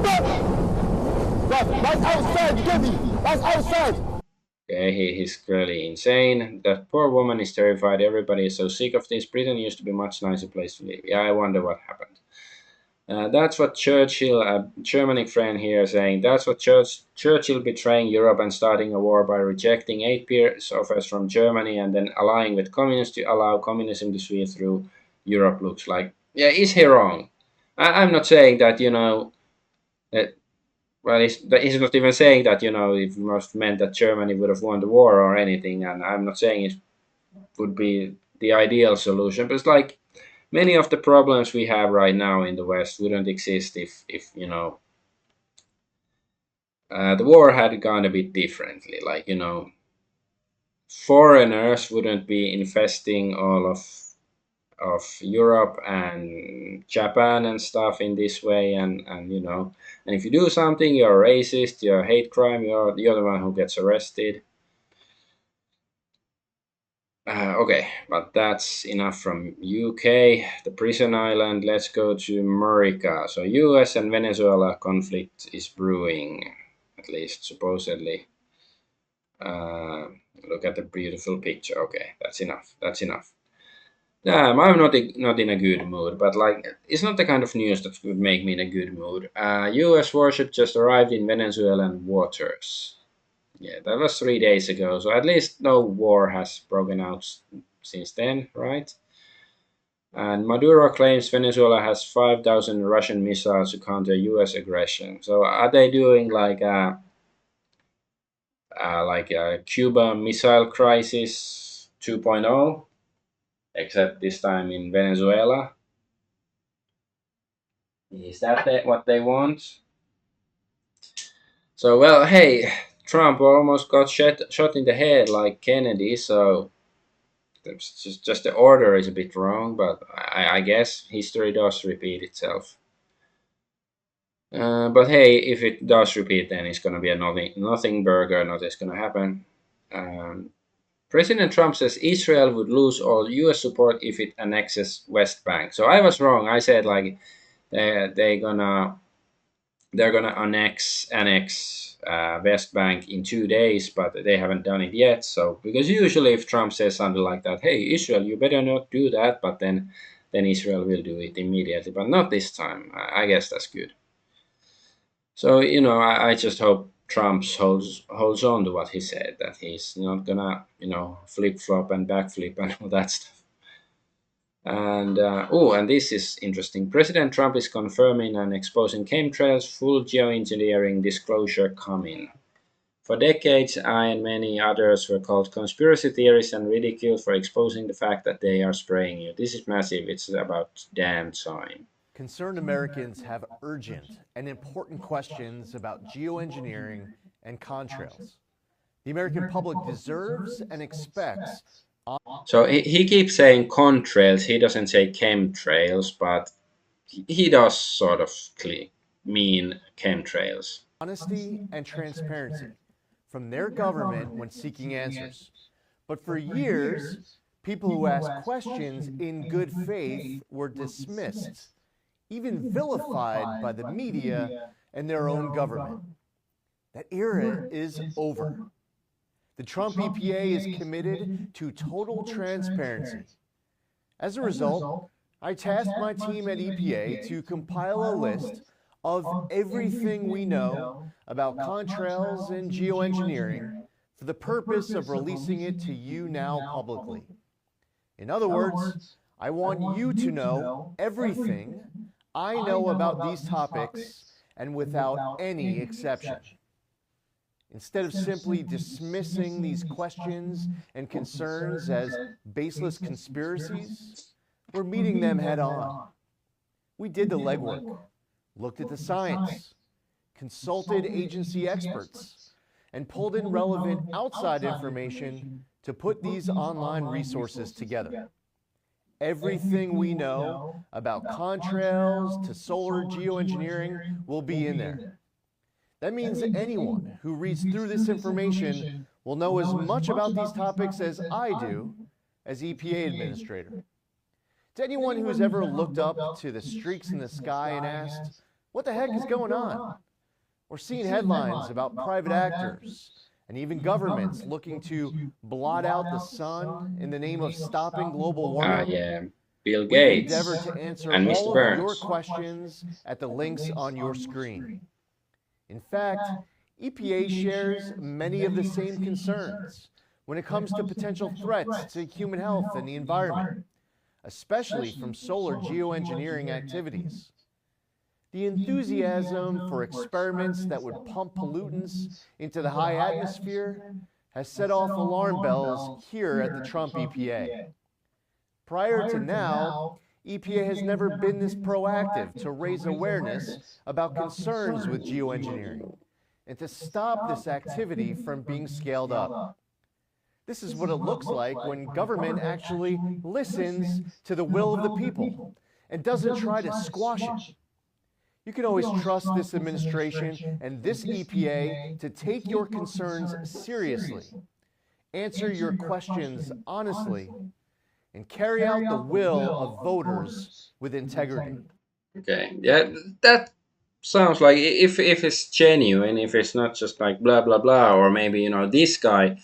That's outside, Gabby! That's outside! Okay, he's clearly insane. That poor woman is terrified. Everybody is so sick of this. Britain used to be a much nicer place to live. Yeah, I wonder what happened. That's what Churchill, a Germanic friend here, saying. That's what Churchill betraying Europe and starting a war by rejecting 8 peace offers from Germany and then allying with communists to allow communism to sweep through Europe looks like. Yeah, is he wrong? I'm not saying that, that, well, he's not even saying that, it must meant that Germany would have won the war or anything, and I'm not saying it would be the ideal solution, but it's like many of the problems we have right now in the West wouldn't exist if the war had gone a bit differently. Like, foreigners wouldn't be infesting all of Europe and Japan and stuff in this way, and if you do something, you're racist, you're a hate crime, you're the one who gets arrested. Okay, but that's enough from UK, the prison island. Let's go to America. So US and Venezuela conflict is brewing, at least supposedly. Uh, Look at the beautiful picture. Okay, that's enough. That's enough. I'm not in a good mood, but like it's not the kind of news that would make me in a good mood. U.S. warship just arrived in Venezuelan waters. Yeah, that was 3 days ago, so at least no war has broken out since then, right? And Maduro claims Venezuela has 5,000 Russian missiles to counter U.S. aggression. So are they doing like a Cuba missile crisis 2.0, except this time in Venezuela? Is that what they want? So, well, hey, Trump almost got shot in the head like Kennedy, so it's just the order is a bit wrong, but I guess history does repeat itself. But hey, if it does repeat, then it's gonna be a nothing burger. Nothing's gonna happen. Um, President Trump says Israel would lose all U.S. support if it annexes West Bank. So I was wrong. I said like they're gonna annex West Bank in 2 days, but they haven't done it yet. So because usually if Trump says something like that, hey Israel, you better not do that, but then Israel will do it immediately, but not this time. I guess that's good. So I just hope Trump holds on to what he said, that he's not gonna flip flop and backflip and all that stuff. And and this is interesting. President Trump is confirming and exposing chemtrails, full geoengineering disclosure coming. For decades, I and many others were called conspiracy theorists and ridiculed for exposing the fact that they are spraying you. This is massive. It's about damn time. Concerned Americans have urgent and important questions about geoengineering and contrails. The American public deserves and expects. So he keeps saying contrails. He doesn't say chemtrails, but he does sort of mean chemtrails. Honesty and transparency from their government when seeking answers. But for years, people who asked questions in good faith were dismissed, even vilified by the media and their own government. That era is over. The Trump EPA is committed to total transparency. As a result, I tasked my team at EPA to compile a list of everything we know about contrails and geoengineering for the purpose of releasing it to you now publicly. In other words, I want you to know everything I know about these topics and without any exception. Instead of simply dismissing these questions and concerns as baseless conspiracies, we're meeting them head on. We did the legwork, looked at the science, consulted agency experts, and pulled in relevant outside information to put these online resources together. Everything we know about contrails to solar geoengineering will be in there. That means anyone who reads through this information will know as much about these topics as I do as EPA administrator. To anyone who's ever looked up to the streaks in the sky and asked, what the heck is going on? Or seen headlines about private actors and even governments looking to blot out the sun in the name of stopping global warming? Yeah, Bill We've Gates endeavored to answer and Mr. all of your Burns. questions at the links on your screen. In fact, EPA shares many of the same concerns when it comes to potential threats to human health and the environment, especially from solar geoengineering activities. The enthusiasm for experiments that would pump pollutants into the high atmosphere has set off alarm bells here at the Trump EPA. Prior to now, EPA has never been this proactive to raise awareness about concerns with geoengineering and to stop this activity from being scaled up. This is what it looks like when government actually listens to the will of the people and doesn't try to squash it. You can always trust this administration and this EPA to take your concerns seriously, answer your questions honestly, and carry out the will of voters with integrity. Okay, yeah, that sounds like if it's genuine, if it's not just like blah blah blah, or maybe this guy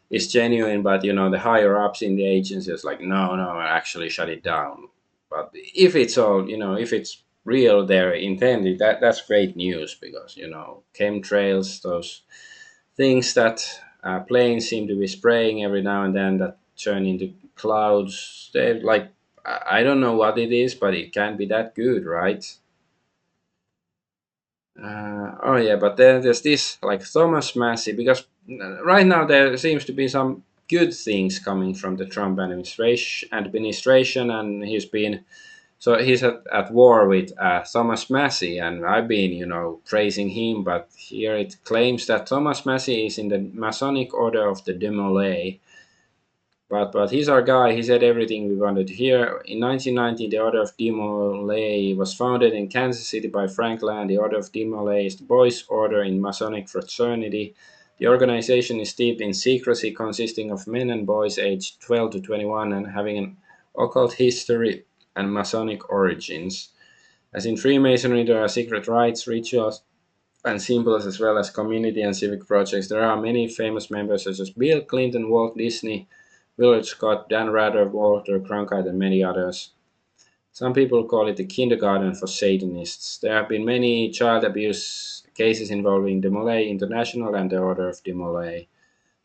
is genuine, but the higher ups in the agency is like, no, no, actually shut it down. But if it's all, if it's real, they're intended, that's great news, because chemtrails, those things that planes seem to be spraying every now and then that turn into clouds. They like, I don't know what it is, but it can't be that good, right? Oh yeah, but then there's this like Thomas Massey, because right now there seems to be some good things coming from the Trump administration, and he's at war with Thomas Massey, and I've been praising him, but here it claims that Thomas Massey is in the Masonic Order of the Demolay, but he's our guy. He said everything we wanted to hear. In 1990, the Order of Demolay was founded in Kansas City by Frank Land. The Order of Demolay is the boys' order in Masonic fraternity. The organization is steeped in secrecy, consisting of men and boys aged 12 to 21 and having an occult history and Masonic origins. As in Freemasonry, there are secret rites, rituals, and symbols, as well as community and civic projects. There are many famous members such as Bill Clinton, Walt Disney, Willard Scott, Dan Rather, Walter Cronkite, and many others. Some people call it the kindergarten for Satanists. There have been many child abuse cases involving Demolay International and the Order of Demolay.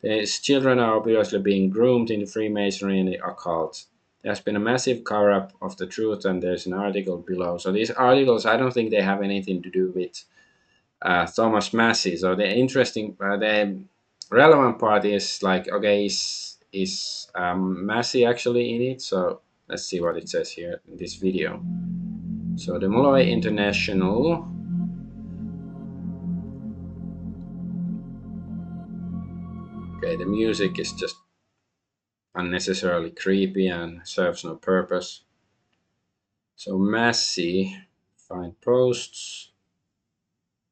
These children are obviously being groomed into Freemasonry and the occult. There's been a massive cover up of the truth, and there's an article below. So these articles, I don't think they have anything to do with Thomas Massey. So the relevant part is like, okay, is Massey actually in it? So let's see what it says here in this video. So the Molloy International. Okay, the music is just unnecessarily creepy and serves no purpose. So Massey, find posts.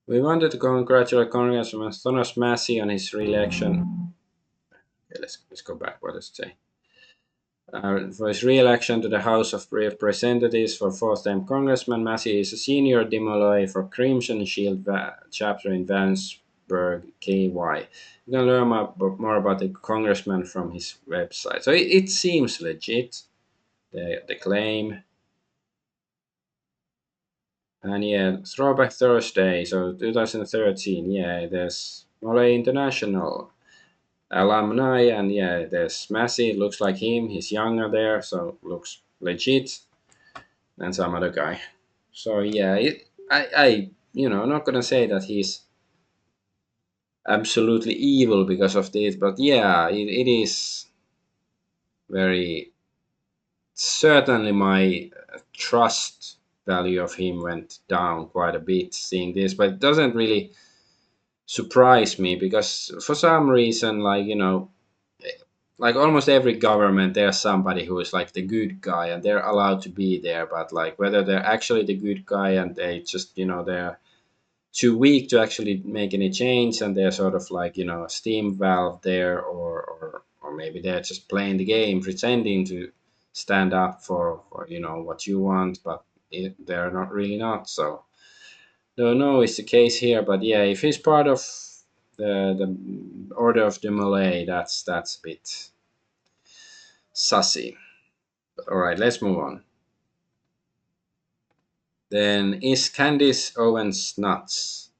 We wanted to congratulate Congressman Thomas Massey on his re-election. Okay, let's go back. What does it say? For his re-election to the House of Representatives for fourth-time Congressman, Massey is a senior Demolay for Crimson Shield chapter in Vanceburg, KY. You can learn more about the congressman from his website. So it seems legit, the claim. And yeah, Throwback Thursday, so 2013, yeah, there's Molay International alumni, and yeah, there's Massey, looks like him, he's younger there, so looks legit, and some other guy. So yeah, I'm not gonna say that he's absolutely evil because of this, but yeah, it is very, certainly my trust value of him went down quite a bit seeing this, but it doesn't really surprise me, because for some reason, like almost every government, there's somebody who is like the good guy and they're allowed to be there, but like whether they're actually the good guy and they just they're too weak to actually make any change, and they're sort of like, you know, a steam valve there, or maybe they're just playing the game, pretending to stand up for you know what you want, but they're not really not. So don't know is the case here, but yeah, if he's part of the Order of the Malay, that's a bit sussy. But all right, let's move on. Then is Candice Owens nuts?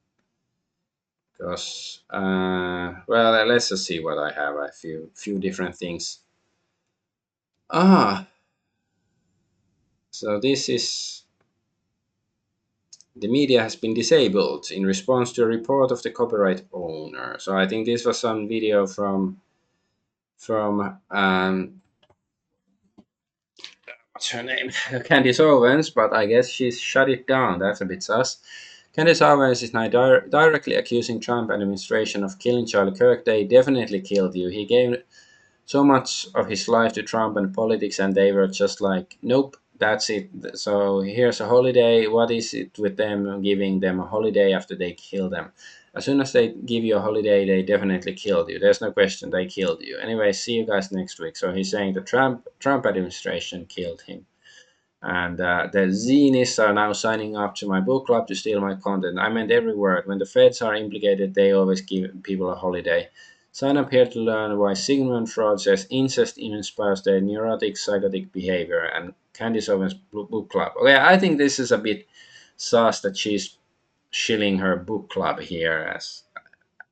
Because well, let's just see what I have. A few different things. Ah, so this is the media has been disabled in response to a report of the copyright owner. So I think this was some video from what's her name? Candice Owens, but I guess she's shut it down. That's a bit sus. Candice Owens is now directly accusing Trump administration of killing Charlie Kirk. They definitely killed you. He gave so much of his life to Trump and politics, and they were just like, nope, that's it. So here's a holiday. What is it with them giving them a holiday after they kill them? As soon as they give you a holiday, they definitely killed you. There's no question they killed you. Anyway, see you guys next week. So he's saying the Trump administration killed him. And the Zinists are now signing up to my book club to steal my content. I meant every word. When the feds are implicated, they always give people a holiday. Sign up here to learn why Sigmund Freud says incest inspires their neurotic, psychotic behavior. And Candice Owens book club. Okay, I think this is a bit sus that she's shilling her book club here. As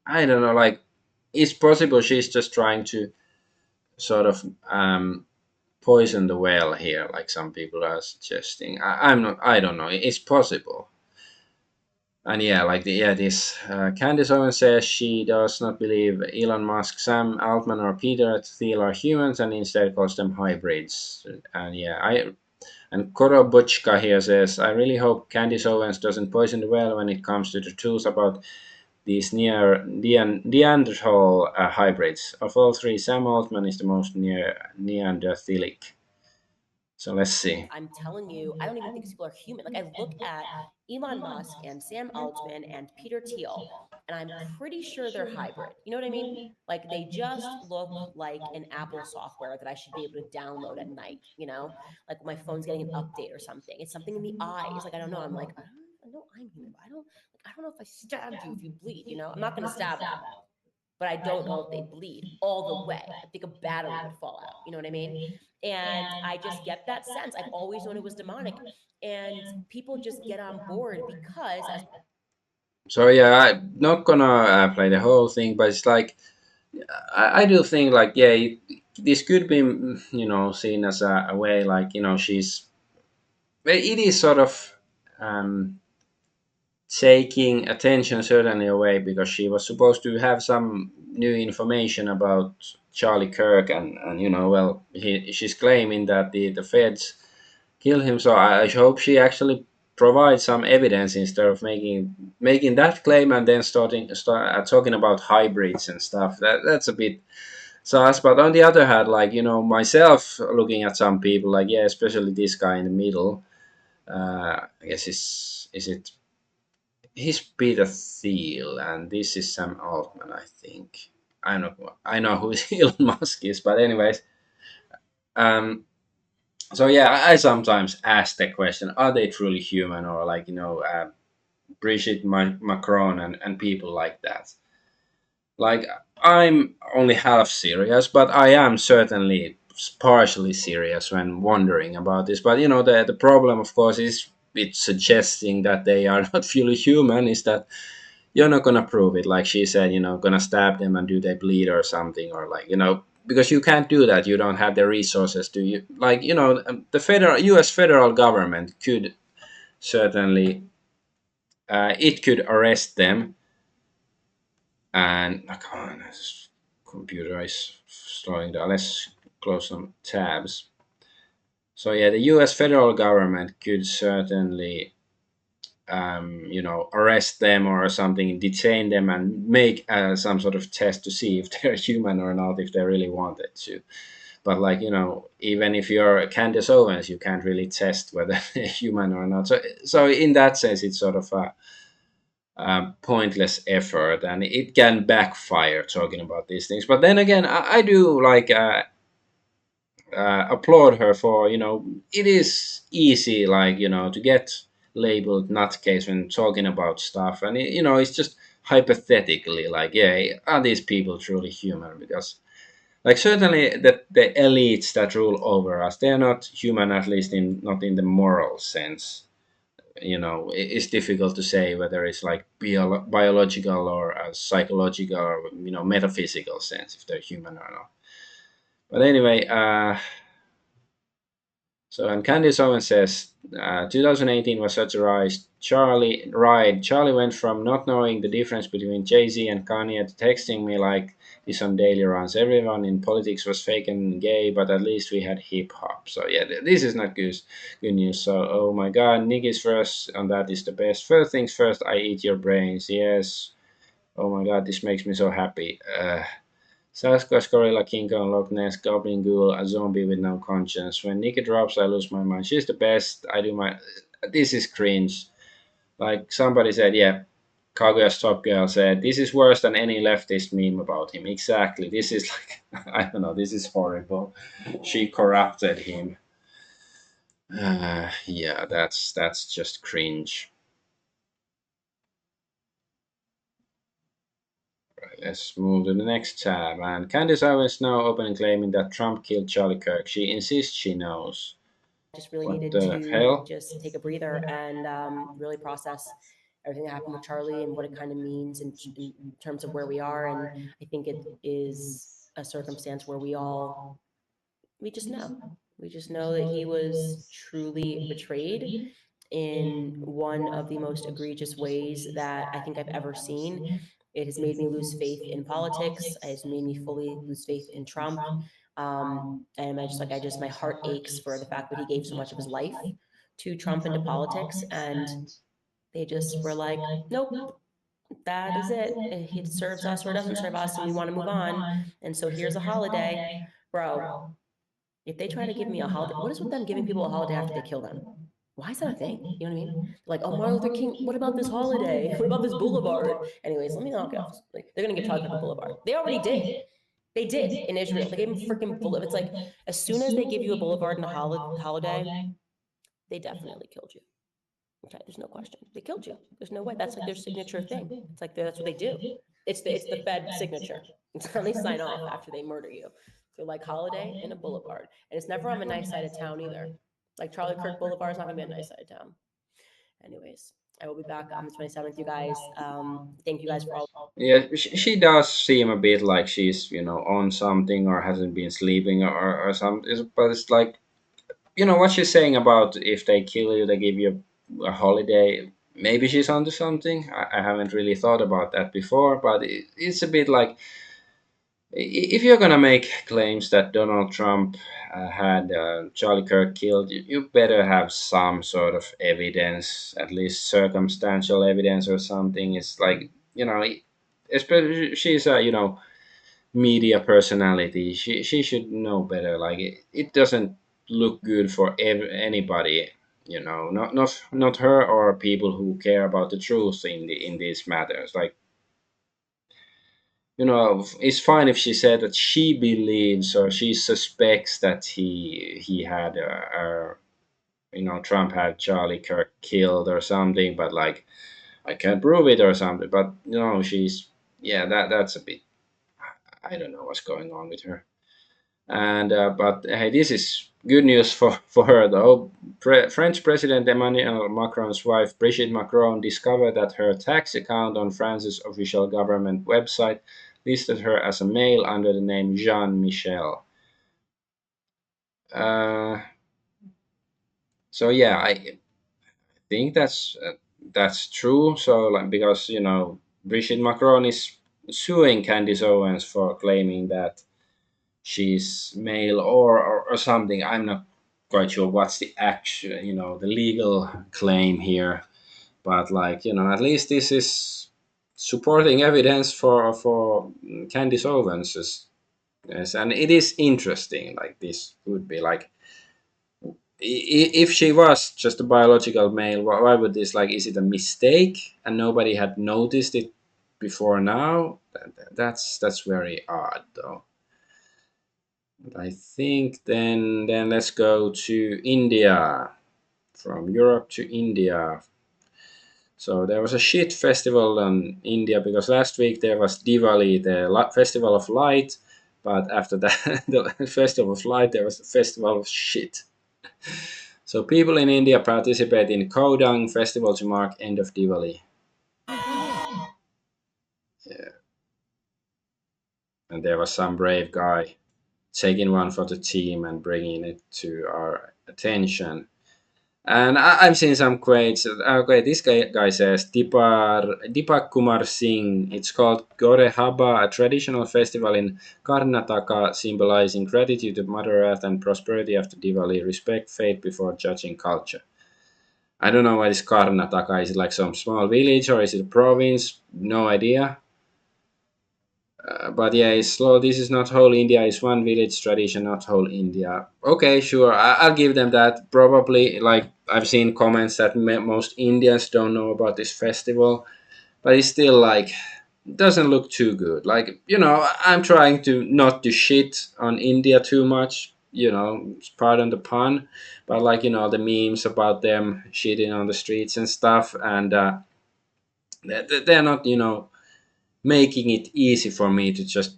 I don't know, like it's possible she's just trying to sort of poison the well here, like some people are suggesting. I'm not. I don't know. It's possible. And yeah, like this Candice Owens says she does not believe Elon Musk, Sam Altman, or Peter Thiel are humans, and instead calls them hybrids. And yeah, I and Korobuchka here says, I really hope Candice Owens doesn't poison the well when it comes to the truth about these Neanderthal hybrids. Of all three, Sam Altman is the most Neanderthalic. So let's see. I'm telling you, I don't even think these people are human. Like I look at Elon Musk and Sam Altman and Peter Thiel, and I'm pretty sure they're hybrid. You know what I mean? Like they just look like an Apple software that I should be able to download at night, you know? Like when my phone's getting an update or something. It's something in the eyes. Like I don't know. I'm like, I know I'm human, but I don't know if I stabbed you if you bleed, you know? I'm not gonna stab them, but I don't know if they bleed all the way. I think a battery would fall out. You know what I mean? And I just get that sense. I've always known it was demonic. And people just get on board because, as So yeah, I'm not gonna play the whole thing, but it's like I do think like yeah, this could be you know seen as a way like you know she's well, it is sort of taking attention certainly away because she was supposed to have some new information about Charlie Kirk and you know well she's claiming that the feds kill him. So I hope she actually provides some evidence instead of making that claim and then start talking about hybrids and stuff. That's a bit sus. But on the other hand, like you know myself looking at some people, like yeah, especially this guy in the middle. I guess is it he's Peter Thiel and this is Sam Altman. I think I know who Elon Musk is, but anyways. Um, so yeah, I sometimes ask the question: Are they truly human, or like you know, Brigitte Macron and people like that? Like I'm only half serious, but I am certainly partially serious when wondering about this. But you know, the problem, of course, is with suggesting that they are not fully human is that you're not gonna prove it. Like she said, you know, gonna stab them and do they bleed or something, or like you know, because you can't do that. You don't have the resources to you. Like you know, the federal U.S. federal government could certainly it could arrest them. And come on, this computer is slowing down. Let's close some tabs. So yeah, the U.S. federal government could certainly you know, arrest them or something, detain them, and make some sort of test to see if they're human or not, if they really wanted to. But like you know, even if you're Candace Owens, you can't really test whether they're human or not. So in that sense, it's sort of pointless effort, and it can backfire talking about these things. But then again, I do like applaud her for, it is easy, like, to get labeled nutcase when talking about stuff, and it's just hypothetically, like, yeah, are these people truly human? Because, like, certainly the elites that rule over us, they're not human, at least not in the moral sense. It's difficult to say whether it's like biological or psychological or metaphysical sense, if they're human or not. But anyway, and Candice Owens says, 2018 was such a ride. Charlie went from not knowing the difference between Jay-Z and Kanye to texting me like this on daily runs. Everyone in politics was fake and gay, but at least we had hip hop. So yeah, this is not good news. So, oh my God, Nicky's first on that is the best. First things first, I eat your brains. Yes. Oh my God, this makes me so happy. Sasquatch, Gorilla, King Kong, Loch Ness, Goblin Ghoul, a zombie with no conscience. When Nikki drops, I lose my mind. She's the best. I do my. This is cringe. Like somebody said, yeah, Kaguya's Top Girl said, this is worse than any leftist meme about him. Exactly. This is like, I don't know, this is horrible. She corrupted him. Yeah, that's just cringe. Let's move to the next tab. And Candice Owens now openly claiming that Trump killed Charlie Kirk. She insists she knows. Just really What needed the to hell? just take a breather and really process everything that happened with Charlie and what it kind of means in terms of where we are. And I think it is a circumstance where we just know. We just know that he was truly betrayed in one of the most egregious ways that I think I've ever seen. It has made me lose faith in politics. It has made me fully lose faith in Trump. And my heart aches for the fact that he gave so much of his life to Trump and to politics. And they just were like, nope, that is it. It serves us or it doesn't serve us, and we want to move on. And so here's a holiday. Bro, if they try to give me a holiday, what is with them giving people a holiday after they kill them? Why is that a thing? You know what I mean? Like, oh, Martin Luther King, what about this holiday? What about this boulevard? Anyways, let me knock it off. Like, they're gonna give Charlie Kirk a boulevard. They already did. They did in Israel. They gave him freaking boulevard. It's like as soon as they give you a boulevard and a holiday, they definitely killed you. Okay, there's no question. They killed you. There's no way. That's like their signature thing. It's like that's what they do. It's the Fed signature. It's how they sign off after they murder you. So like holiday and a boulevard, and it's never on the nice side of town either. Like Charlie Kirk Boulevard is not gonna be on the nice side of town. Anyways, I will be back on the 27th, you guys. Thank you guys for all. Yeah, she does seem a bit like she's, on something or hasn't been sleeping or something. But it's like, what she's saying about if they kill you, they give you a holiday. Maybe she's onto something. I haven't really thought about that before, but it's a bit like, if you're gonna make claims that Donald Trump had Charlie Kirk killed, you better have some sort of evidence, at least circumstantial evidence or something. It's like, especially she's a media personality. She should know better. Like, it doesn't look good for anybody. Not her or people who care about the truth in these matters. Like, it's fine if she said that she believes or she suspects that he had Trump had Charlie Kirk killed or something, but like, I can't prove it or something. But she's, yeah, that's a bit, I don't know what's going on with her. And but hey, this is good news for her though. French President Emmanuel Macron's wife Brigitte Macron discovered that her tax account on France's official government website listed her as a male under the name Jean Michel. Uh, so yeah, I think that's true. So, like, because Brigitte Macron is suing Candice Owens for claiming that she's male or something. I'm not quite sure what's the actual, the legal claim here, but like, at least this is supporting evidence for Candice Owens. Yes, and it is interesting. Like, this would be like, if she was just a biological male, why would this, like, is it a mistake and nobody had noticed it before now? That's very odd, though. But I think then let's go to India. From Europe to India. So there was a shit festival in India because last week there was Diwali, the festival of light, but after that, the festival of light, there was the festival of shit. So people in India participate in Kodang festival to mark end of Diwali. Yeah. And there was some brave guy taking one for the team and bringing it to our attention. And I've seen some quotes. Okay, this guy says Deepak Kumar Singh. It's called Gore Haba, a traditional festival in Karnataka symbolizing gratitude to Mother Earth and prosperity after Diwali, respect faith before judging culture. I don't know what is Karnataka. Is it like some small village or is it a province? No idea. But yeah, it's slow. This is not whole India. It's one village tradition, not whole India. Okay, sure. I'll give them that. Probably, like, I've seen comments that most Indians don't know about this festival, but it's still like doesn't look too good. Like, I'm trying to not to shit on India too much. Pardon the pun, but like the memes about them shitting on the streets and stuff, and they're not making it easy for me to just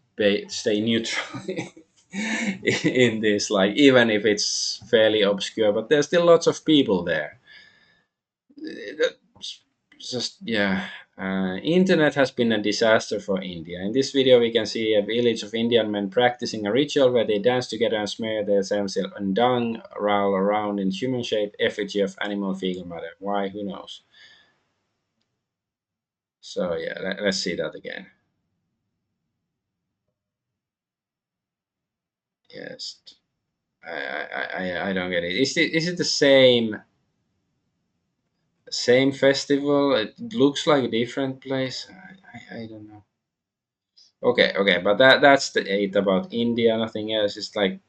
stay neutral in this, like, even if it's fairly obscure, but there's still lots of people there. Just, yeah. Internet has been a disaster for India. In this video we can see a village of Indian men practicing a ritual where they dance together and smear themselves in dung, roll around in human shaped effigy of animal fecal matter. Why? Who knows? So yeah, let's see that again. Yes. I don't get it. Is it the same festival? It looks like a different place. I don't know. Okay, but that's the eight about India. Nothing else. It's like,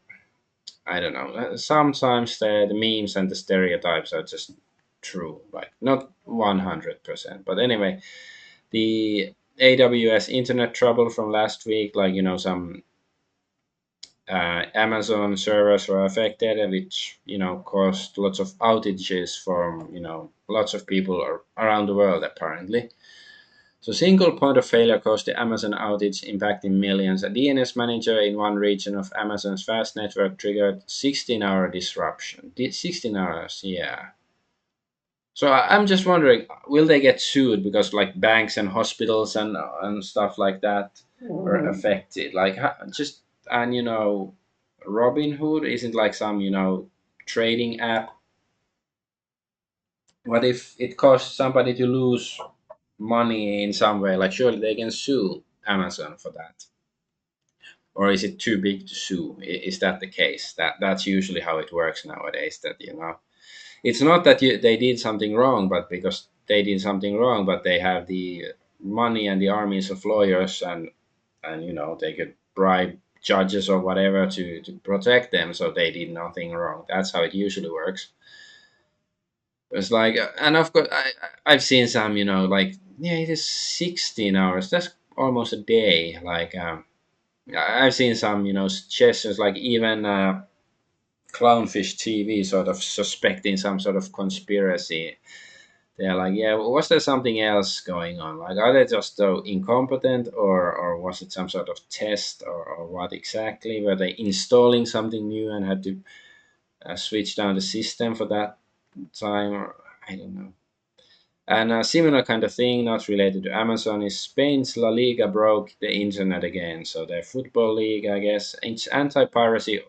I don't know. Sometimes the memes and the stereotypes are just true, like not 100%. But anyway, the AWS internet trouble from last week, like some Amazon servers were affected, and which caused lots of outages from lots of people around the world apparently. So single point of failure caused the Amazon outage, impacting millions. A DNS manager in one region of Amazon's vast network triggered 16-hour disruption. 16 hours, yeah. So I'm just wondering, will they get sued because like banks and hospitals and stuff like that are affected? Like just and Robinhood isn't like some trading app. What if it costs somebody to lose money in some way? Like surely they can sue Amazon for that, or is it too big to sue? Is that the case? That's usually how it works nowadays. That it's not that they did something wrong, but because they did something wrong, but they have the money and the armies of lawyers, and they could bribe judges or whatever to protect them, so they did nothing wrong. That's how it usually works. It's like, and of course, I've seen some, like, yeah, it is 16 hours. That's almost a day. Like, I've seen some, suggestions, like even Clownfish TV sort of suspecting some sort of conspiracy. They're like, yeah, was there something else going on? Like, are they just so incompetent, or was it some sort of test, or what exactly? Were they installing something new and had to switch down the system for that time? Or I don't know. And a similar kind of thing, not related to Amazon, is Spain's La Liga broke the internet again. So their football league, I guess, its anti-piracy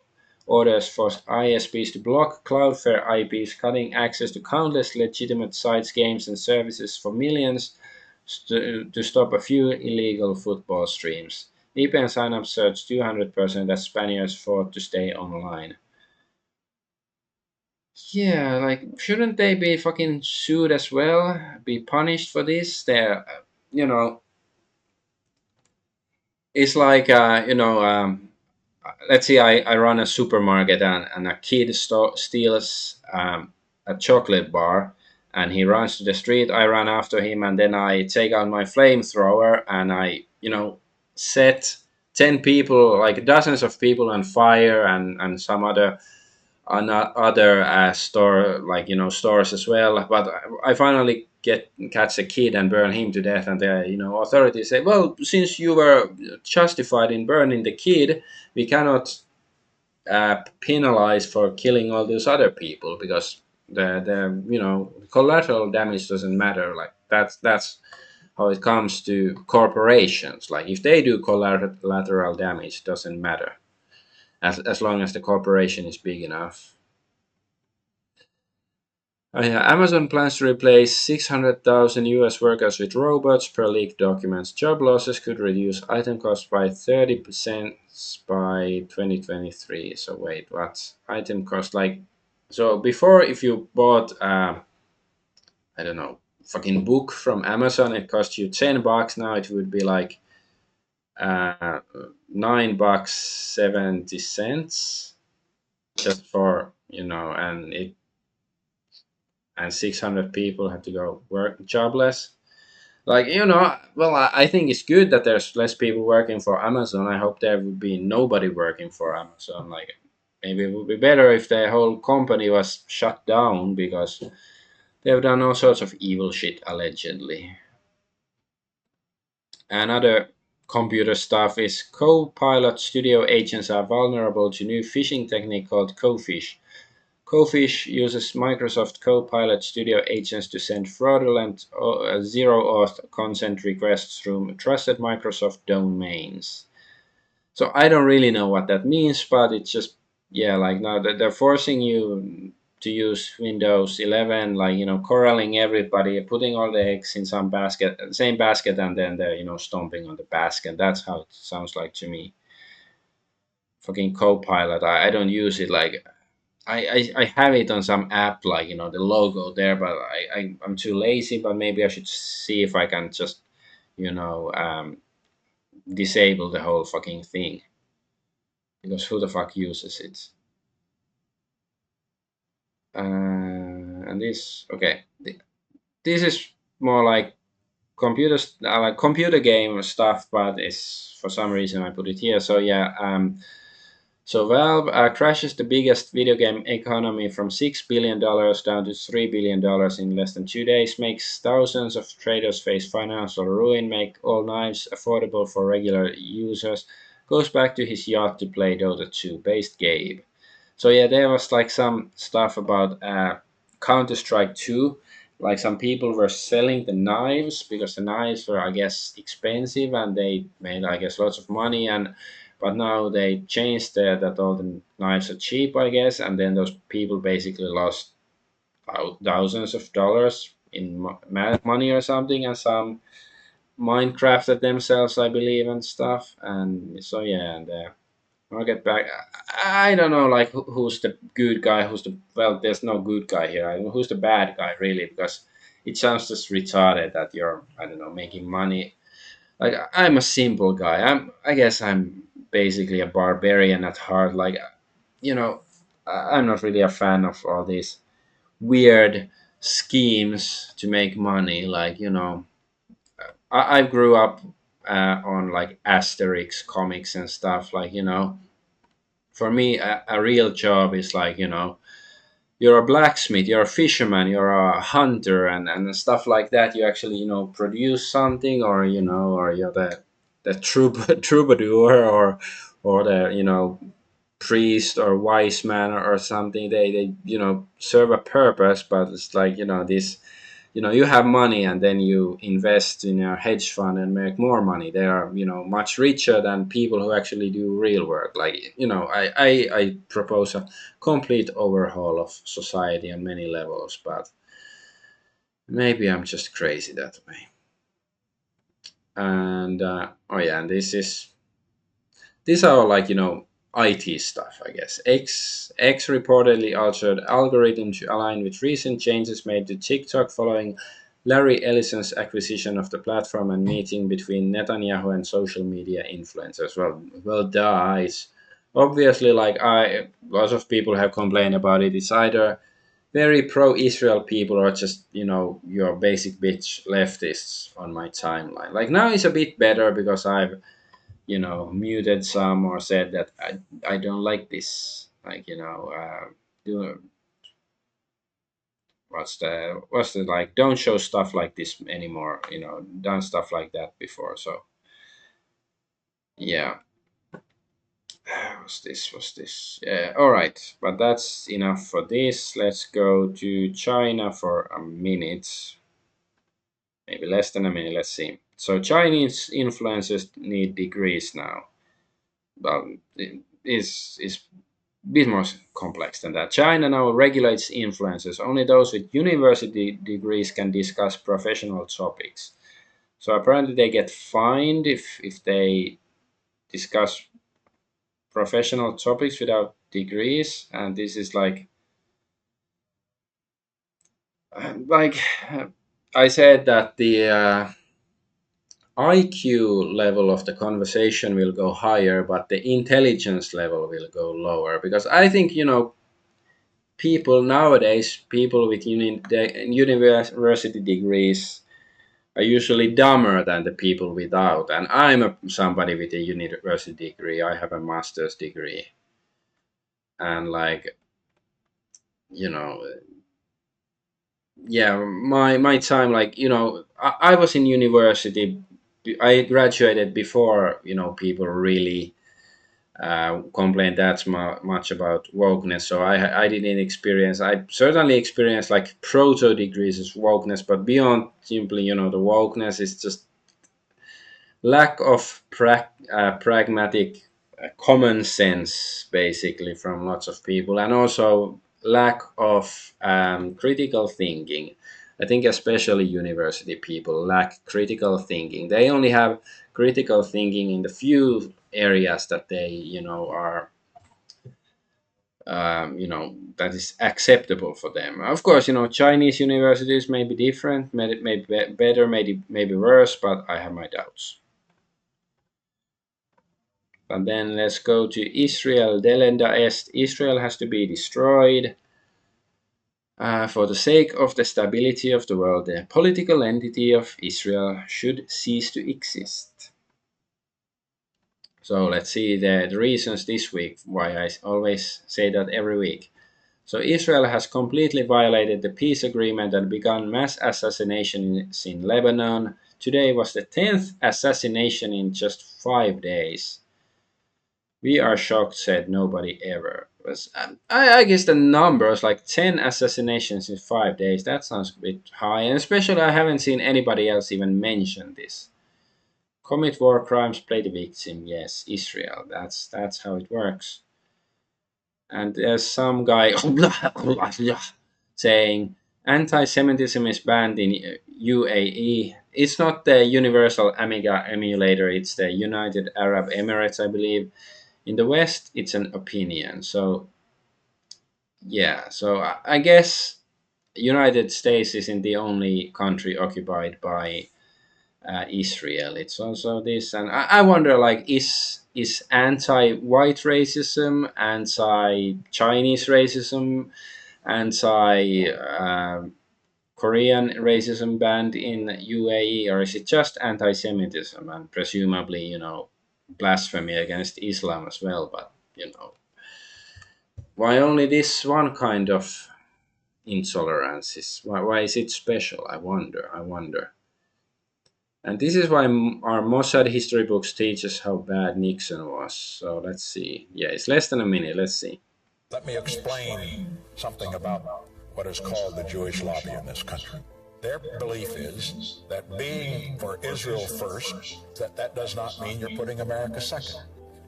orders forced ISPs to block Cloudflare IPs, cutting access to countless legitimate sites, games, and services for millions to stop a few illegal football streams. VPN signups surged 200% as Spaniards fought to stay online. Yeah, like, shouldn't they be fucking sued as well? Be punished for this? You know, it's like, let's say I run a supermarket, and a kid steals a chocolate bar, and he runs to the street. I run after him, and then I take out my flamethrower, and I, set 10 people, like dozens of people on fire, and some other store, like stores as well. But I finally catch a kid and burn him to death, and the authorities say, well, since you were justified in burning the kid, we cannot penalize for killing all those other people, because the collateral damage doesn't matter. Like that's how it comes to corporations. Like if they do collateral damage, doesn't matter, as long as the corporation is big enough. Oh, yeah. Amazon plans to replace 600,000 US workers with robots per leaked documents. Job losses could reduce item costs by 30% by 2023. So, wait, what? Item cost? Like, so before, if you bought, I don't know, fucking book from Amazon, it cost you $10. Now it would be like uh, $9 70 cents just for, and 600 people have to go work jobless. Like, well, I think it's good that there's less people working for Amazon. I hope there would be nobody working for Amazon. Like, maybe it would be better if the whole company was shut down, because they've done all sorts of evil shit allegedly. Another computer stuff is Copilot Studio agents are vulnerable to new phishing technique called Cofish. Cofish uses Microsoft Copilot Studio agents to send fraudulent zero-auth consent requests through trusted Microsoft domains. So I don't really know what that means, but it's just, yeah, like now that they're forcing you to use Windows 11, like corralling everybody, putting all the eggs in same basket, and then they're stomping on the basket. That's how it sounds like to me. Fucking Copilot, I don't use it. Like I have it on some app, like the logo there, but I'm too lazy. But maybe I should see if I can just you know um, disable the whole fucking thing, because who the fuck uses it? And this, okay, this is more like like computer game stuff, but it's for some reason I put it here. So yeah, so Valve crashes the biggest video game economy from $6 billion down to $3 billion in less than 2 days, makes thousands of traders face financial ruin, make all knives affordable for regular users, goes back to his yacht to play Dota 2, based Gabe. So yeah, there was like some stuff about Counter Strike 2. Like some people were selling the knives because the knives were, I guess, expensive, and they made, I guess, lots of money. And but now they changed that all the knives are cheap, I guess, and then those people basically lost thousands of dollars in money or something, and some Minecrafted themselves, I believe, and stuff. And so yeah, and I'll get back. I don't know, like who's the good guy, who's the well. There's no good guy here. I don't know who's the bad guy really, because it sounds just retarded that you're, I don't know, making money. Like I'm a simple guy. I guess I'm basically a barbarian at heart. Like you know, I'm not really a fan of all these weird schemes to make money. Like I grew up on like Asterix comics and stuff. Like for me, a real job is like you're a blacksmith, you're a fisherman, you're a hunter, and stuff like that. You actually produce something, or or you're the troubadour, or the priest or wise man, or something. They serve a purpose, but it's like this. You have money, and then you invest in a hedge fund and make more money. They are much richer than people who actually do real work. Like I propose a complete overhaul of society on many levels, but maybe I'm just crazy that way. And oh yeah, and these are all like IT stuff, I guess. X reportedly altered algorithm to align with recent changes made to TikTok following Larry Ellison's acquisition of the platform and meeting between Netanyahu and social media influencers. Well, duh, it's obviously, like lots of people have complained about it. It's either very pro-Israel people or just your basic bitch leftists on my timeline. Like now it's a bit better because I've muted some or said that I don't like this. Like do what's the like don't show stuff like this anymore. Done stuff like that before. So yeah. What's this? Yeah, all right, but that's enough for this. Let's go to China for a minute, maybe less than a minute. Let's see. So Chinese influencers need degrees now. Well, it is a bit more complex than that. China now regulates influencers. Only those with university degrees can discuss professional topics. So apparently they get fined if they discuss professional topics without degrees, and this is like I said that the IQ level of the conversation will go higher, but the intelligence level will go lower, because I think people nowadays, people with university degrees are usually dumber than the people without, and somebody with a university degree. I have a master's degree, and you know yeah, my time, I was in university. I graduated before people really complained that much about wokeness. So I didn't experience. I certainly experienced like proto degrees of wokeness, but beyond simply the wokeness is just lack of pragmatic common sense, basically, from lots of people, and also lack of critical thinking. I think especially university people lack critical thinking. They only have critical thinking in the few areas that they are that is acceptable for them. Of course, Chinese universities may be different, maybe better, maybe worse, but I have my doubts. And then let's go to Israel. Delenda est. Israel has to be destroyed for the sake of the stability of the world. The political entity of Israel should cease to exist. So let's see the reasons this week why I always say that every week. So Israel has completely violated the peace agreement and begun mass assassinations in Lebanon. Today was the 10th assassination in just 5 days. We are shocked, said nobody ever. I guess the numbers, like 10 assassinations in 5 days, that sounds a bit high. And especially, I haven't seen anybody else even mention this. Commit war crimes, play the victim. Yes, Israel. That's how it works. And there's some guy saying anti-Semitism is banned in UAE. It's not the Universal Amiga emulator. It's the United Arab Emirates, I believe. In the West, it's an opinion. So yeah, so I guess United States isn't the only country occupied by Israel. It's also this, and I wonder, like, is anti-white racism, anti-Chinese racism, anti Korean racism banned in UAE, or is it just anti-Semitism and presumably, blasphemy against Islam as well? But why only this one kind of intolerance? Why is it special? I wonder. And this is why our Mossad history books teach us how bad Nixon was. So let's see. Yeah, it's less than a minute. Let's see. Let me explain something about what is called the Jewish lobby in this country. Their belief is that being for Israel first, that does not mean you're putting America second.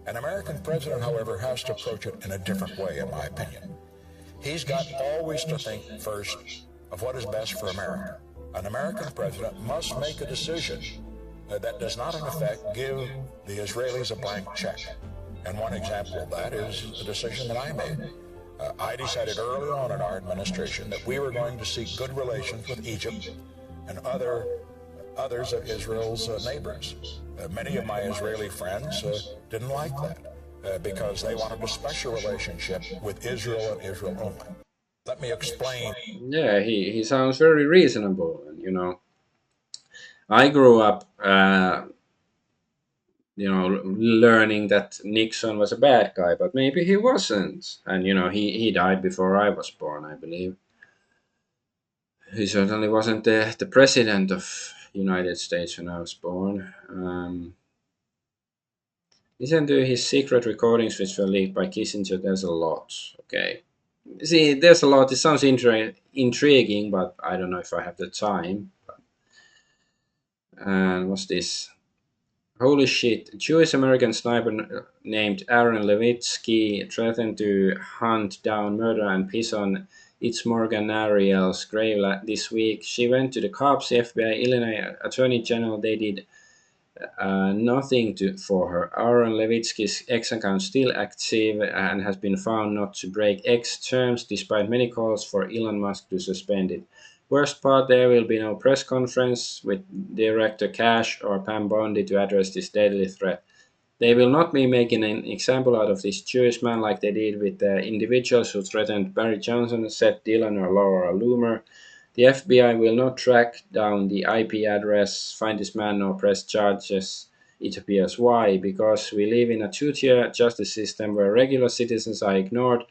An American president, however, has to approach it in a different way, in my opinion. He's got always to think first of what is best for America. An American president must make a decision that does not, in effect, give the Israelis a blank check. And one example of that is the decision that I made. I decided early on in our administration that we were going to seek good relations with Egypt and others of Israel's neighbors. Many of my Israeli friends didn't like that. because they wanted a special relationship with Israel and Israel only. Let me explain. Yeah, he sounds very reasonable. And, I grew up, learning that Nixon was a bad guy, but maybe he wasn't. And, he died before I was born, I believe. He certainly wasn't the president of United States when I was born. Listen to his secret recordings, which were leaked by Kissinger. There's a lot. Okay. See, there's a lot. It sounds intriguing, but I don't know if I have the time. And what's this? Holy shit. Jewish American sniper named Aaron Levitsky threatened to hunt down, murder, and piss on Morgan Ariel's grave this week. She went to the cops, the FBI, Illinois Attorney General. They did nothing for her. Aaron Levitsky's X account still active and has been found not to break X terms despite many calls for Elon Musk to suspend it. Worst part, there will be no press conference with Director Cash or Pam Bondi to address this deadly threat. They will not be making an example out of this Jewish man like they did with the individuals who threatened Barry Johnson, Seth Dillon, or Laura Loomer. The FBI will not track down the IP address, find this man, or press charges. It appears. Why? Because we live in a two-tier justice system where regular citizens are ignored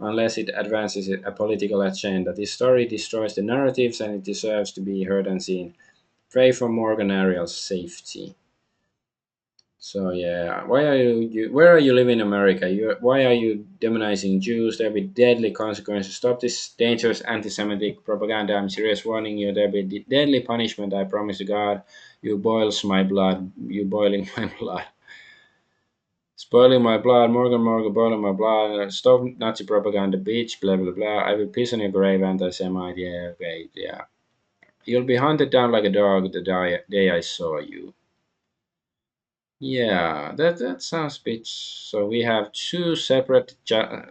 unless it advances a political agenda. This story destroys the narratives and it deserves to be heard and seen. Pray for Morgan Ariel's safety. So yeah, where are you living in America? Why are you demonizing Jews? There'll be deadly consequences. Stop this dangerous anti-Semitic propaganda. I'm serious warning you. There'll be deadly punishment. I promise to God. You boils my blood. You boiling my blood. Spoiling my blood. Morgan, boiling my blood. Stop Nazi propaganda, bitch. Blah blah blah. I will piss on your grave, anti-Semite. Yeah, okay, yeah. You'll be hunted down like a dog the day I saw you. Yeah, that sounds bit. So we have two separate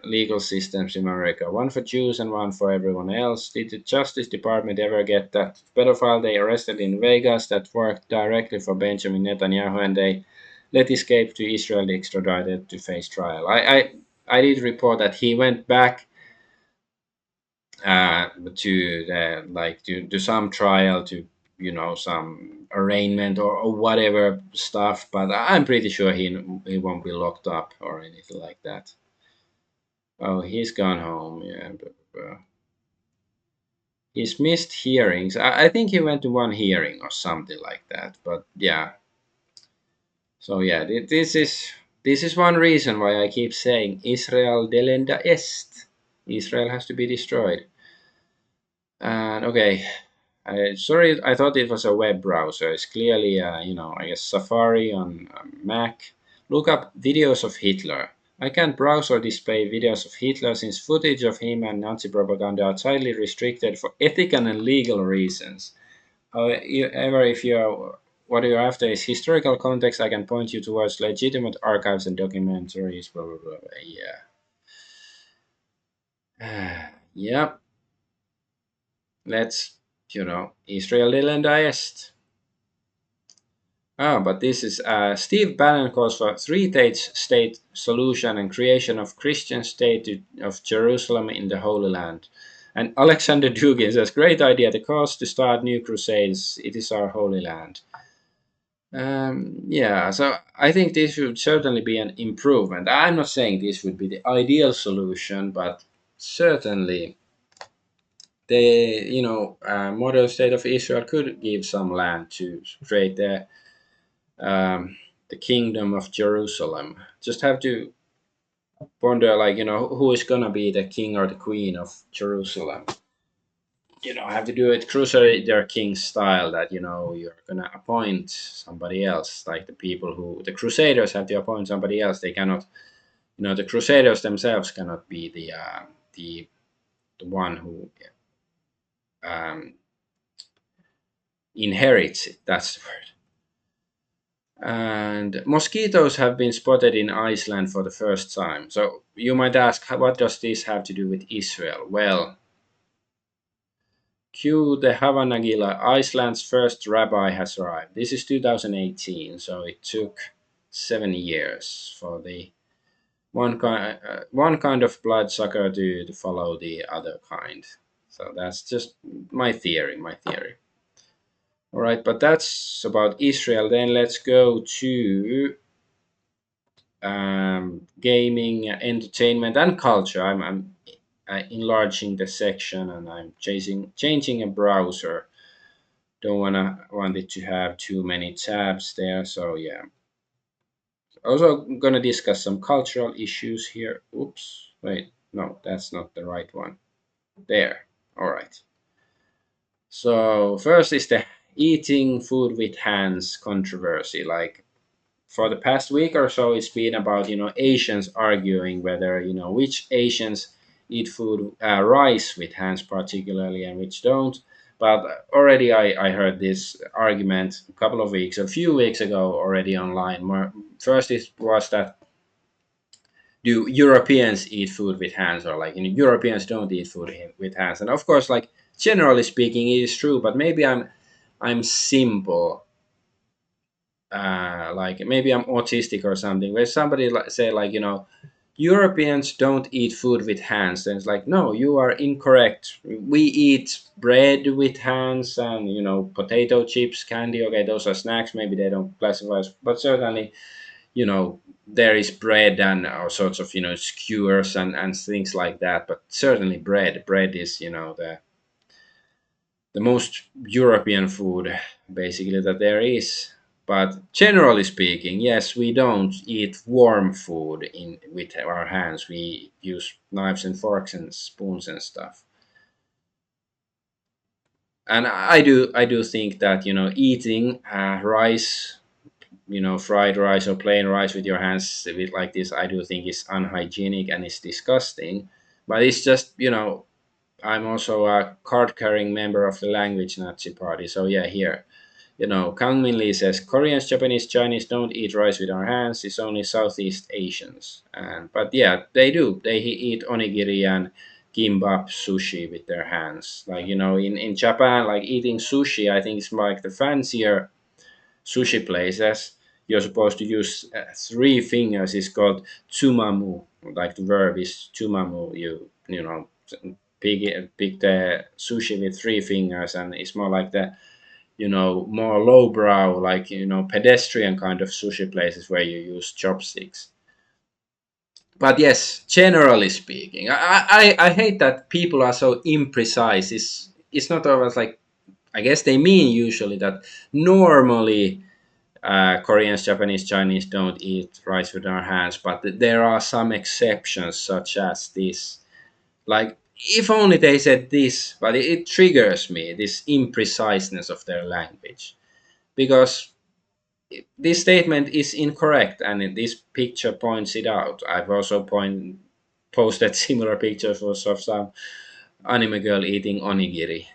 legal systems in America, one for Jews and one for everyone else. Did the Justice Department ever get that pedophile they arrested in Vegas that worked directly for Benjamin Netanyahu and they let escape to Israel extradited to face trial? I did report that he went back to to some trial to some arraignment or whatever stuff, but I'm pretty sure he won't be locked up or anything like that. Oh, he's gone home. Yeah, but he's missed hearings. I think he went to one hearing or something like that, but yeah. So yeah, this is one reason why I keep saying Israel delenda est. Israel has to be destroyed. And okay, sorry, I thought it was a web browser. It's clearly, I guess Safari on Mac. Look up videos of Hitler. I can't browse or display videos of Hitler since footage of him and Nazi propaganda are tightly restricted for ethical and legal reasons. However, if what you're after is historical context, I can point you towards legitimate archives and documentaries. Blah blah blah. Yeah. Yep. Let's Israel delenda est. But this is Steve Bannon calls for three-state solution and creation of Christian state of Jerusalem in the Holy Land. And Alexander Dugin says, great idea, the cause to start new crusades. It is our Holy Land. Yeah, so I think this would certainly be an improvement. I'm not saying this would be the ideal solution, but certainly the modern state of Israel could give some land to create the kingdom of Jerusalem. Just have to wonder, who is gonna be the king or the queen of Jerusalem. Have to do it Crusader king style. That you're gonna appoint somebody else, like the Crusaders have to appoint somebody else. They cannot, the Crusaders themselves cannot be the one who um, inherits it. That's the word. And mosquitoes have been spotted in Iceland for the first time. So you might ask, what does this have to do with Israel? Well, cue the Havanagila, Iceland's first rabbi has arrived. This is 2018, so it took 7 years for the one kind of bloodsucker to follow the other kind. So that's just my theory. My theory. All right, but that's about Israel. Then let's go to gaming, entertainment, and culture. I'm enlarging the section, and I'm changing a browser. Don't want it to have too many tabs there. So yeah. Also gonna discuss some cultural issues here. Oops. Wait. No, that's not the right one. There. All right. So first is the eating food with hands controversy. Like for the past week or so, it's been about Asians arguing whether which Asians eat food rice with hands particularly and which don't. But already I heard this argument a few weeks ago already online. First it was that do Europeans eat food with hands, or like Europeans don't eat food with hands, and of course, like generally speaking, it is true. But maybe I'm simple, like maybe I'm autistic or something. Where somebody say like Europeans don't eat food with hands, and it's like no, you are incorrect. We eat bread with hands, and potato chips, candy. Okay, those are snacks. Maybe they don't classify as, but certainly there is bread and all sorts of skewers and things like that, but certainly bread is the most European food basically that there is. But generally speaking, yes, we don't eat warm food in with our hands. We use knives and forks and spoons and stuff. And I do think that eating rice, fried rice or plain rice with your hands a bit like this, I do think is unhygienic and it's disgusting. But it's just, I'm also a card carrying member of the language Nazi party. So yeah, here, Kang Min Lee says Koreans, Japanese, Chinese don't eat rice with our hands. It's only Southeast Asians. And but yeah, they do. They eat onigiri and kimbap sushi with their hands. Like in Japan, like eating sushi, I think it's like the fancier sushi places, you're supposed to use three fingers. It's called tsumamu. Like the verb is tsumamu. Pick the sushi with three fingers, and it's more like the more lowbrow, like pedestrian kind of sushi places where you use chopsticks. But yes, generally speaking, I hate that people are so imprecise. It's not always like I guess they mean usually that normally Koreans, Japanese, Chinese don't eat rice with their hands, but there are some exceptions, such as this. Like, if only they said this, but it triggers me, this impreciseness of their language. Because this statement is incorrect, and this picture points it out. I've also posted similar pictures of some anime girl eating onigiri,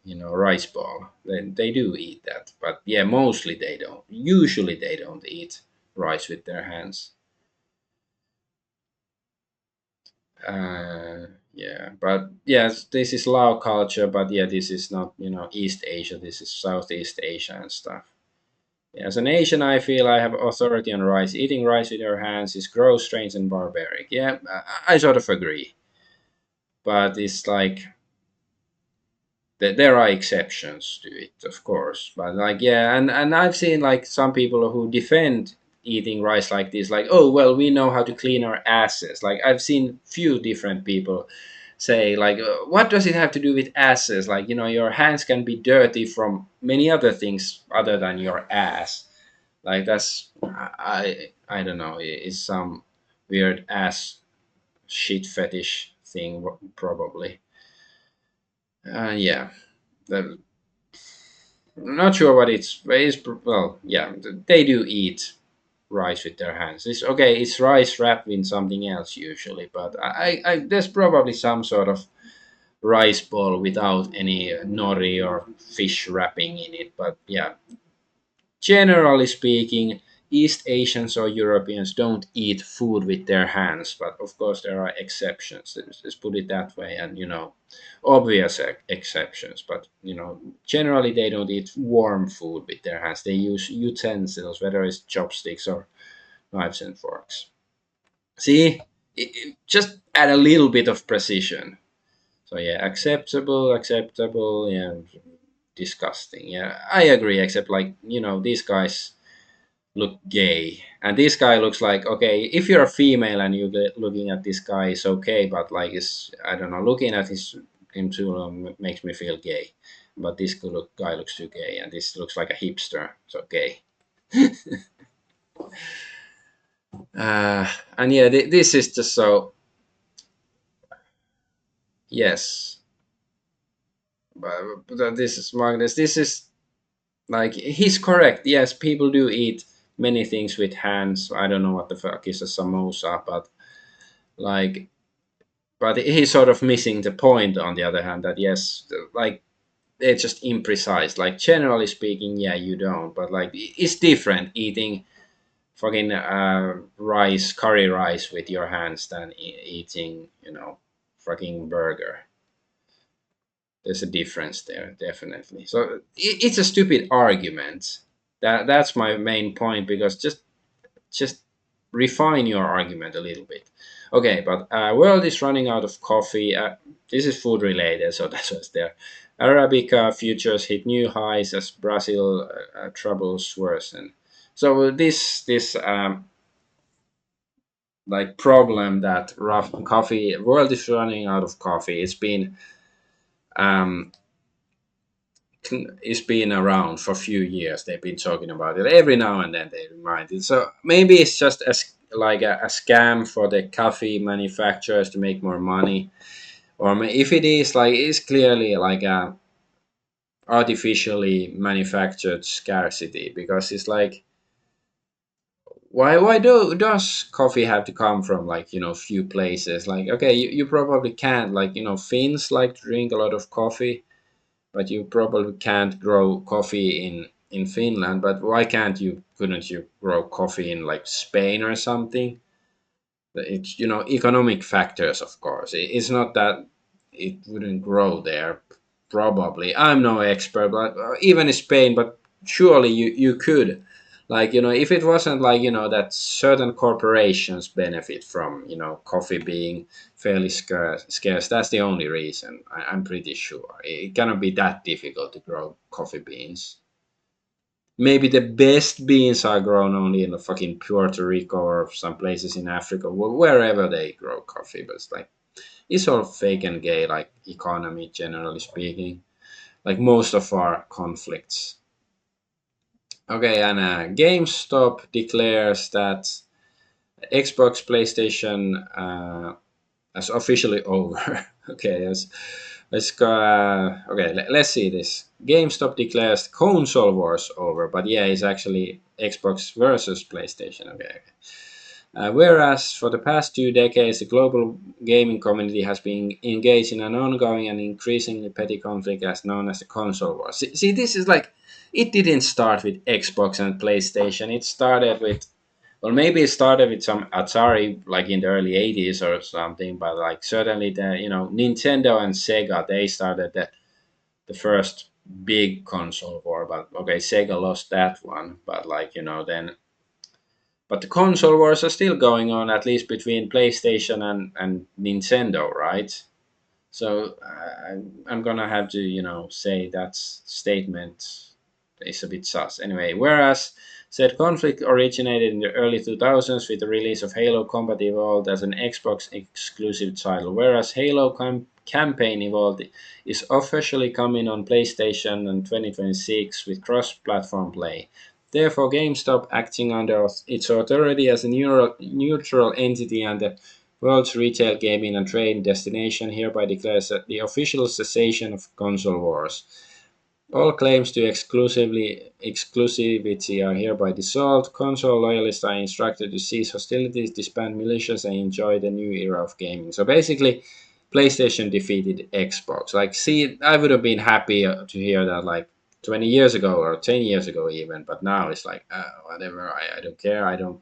rice ball. They do eat that, but yeah, mostly they don't. Usually they don't eat rice with their hands. Yeah, but yes, this is Lao culture, but yeah, this is not East Asia. This is Southeast Asia and stuff. Yeah, as an Asian, I feel I have authority on rice. Eating rice with your hands is gross, strange, and barbaric. Yeah, I sort of agree, but it's like there are exceptions to it, of course, but like yeah, and I've seen like some people who defend eating rice like this, like oh well, we know how to clean our asses. Like I've seen few different people say like what does it have to do with asses? Like your hands can be dirty from many other things other than your ass. Like that's I don't know, it's some weird ass shit fetish thing probably. Yeah, the, I'm not sure what it's well, yeah, they do eat rice with their hands. It's okay. It's rice wrapped in something else usually, but there's probably some sort of rice ball without any nori or fish wrapping in it. But yeah, generally speaking, East Asians or Europeans don't eat food with their hands, but of course there are exceptions. Let's put it that way, and obvious exceptions. But generally they don't eat warm food with their hands. They use utensils, whether it's chopsticks or knives and forks. See, just add a little bit of precision. So yeah, acceptable, acceptable. Yeah, disgusting. Yeah, I agree. Except like these guys look gay, and this guy looks like okay. If you're a female and you get looking at this guy, it's okay. But like, it's I don't know. Looking at him too long makes me feel gay. But this guy looks too gay, and this looks like a hipster. So gay. Uh, and yeah, this is just so yes. But this is Magnus. This is like he's correct. Yes, people do eat many things with hands. I don't know what the fuck is a samosa, but like, but he's sort of missing the point. On the other hand, that yes, like they're just imprecise. Like generally speaking, yeah, you don't. But like it's different eating fucking rice, curry rice with your hands than eating fucking burger. There's a difference there, definitely. So it's a stupid argument. That's my main point because just refine your argument a little bit. Okay, but world is running out of coffee. This is food related, so that's what's there. Arabica futures hit new highs as Brazil troubles worsen. So this like problem that rough coffee world is running out of coffee. Um, it's been around for a few years. They've been talking about it every now and then. They remind it. So maybe it's just like a scam for the coffee manufacturers to make more money, or if it is like it's clearly like a artificially manufactured scarcity because it's like why does coffee have to come from like few places? Like okay, you probably can't like Finns like to drink a lot of coffee, but you probably can't grow coffee in Finland. But why couldn't you grow coffee in like Spain or something? It's economic factors, of course. It's not that it wouldn't grow there. Probably, I'm no expert, but even in Spain. But surely you could, like if it wasn't like that certain corporations benefit from coffee being fairly scarce. That's the only reason. I'm pretty sure it cannot be that difficult to grow coffee beans. Maybe the best beans are grown only in the fucking Puerto Rico or some places in Africa, wherever they grow coffee. But it's all fake and gay, like economy, generally speaking. Like most of our conflicts. Okay, and GameStop declares that Xbox, PlayStation is officially over. Okay, let's go. Okay, let's see this. GameStop declares console wars over, but yeah, it's actually Xbox versus PlayStation. Okay, okay. Whereas for the past 2 decades, the global gaming community has been engaged in an ongoing and increasingly petty conflict as known as the console war. See, this is like, it didn't start with Xbox and PlayStation. It started with, well, maybe it started with some Atari, like in the early 80s or something, but like certainly Nintendo and Sega, they started the first big console war. But okay, Sega lost that one, but like, then but the console wars are still going on, at least between PlayStation and Nintendo, right? So I'm gonna have to, say that statement is a bit sus. Anyway, whereas said conflict originated in the early 2000s with the release of Halo Combat Evolved as an Xbox exclusive title, whereas Halo Campaign Evolved is officially coming on PlayStation in 2026 with cross-platform play. Therefore, GameStop, acting under its authority as a neutral entity and the world's retail gaming and trade destination, hereby declares the official cessation of console wars. All claims to exclusivity are hereby dissolved. Console loyalists are instructed to cease hostilities, disband militias, and enjoy the new era of gaming. So basically, PlayStation defeated Xbox. Like, see, I would have been happy to hear that like 20 years ago or 10 years ago even, but now it's like, whatever, I don't care. I don't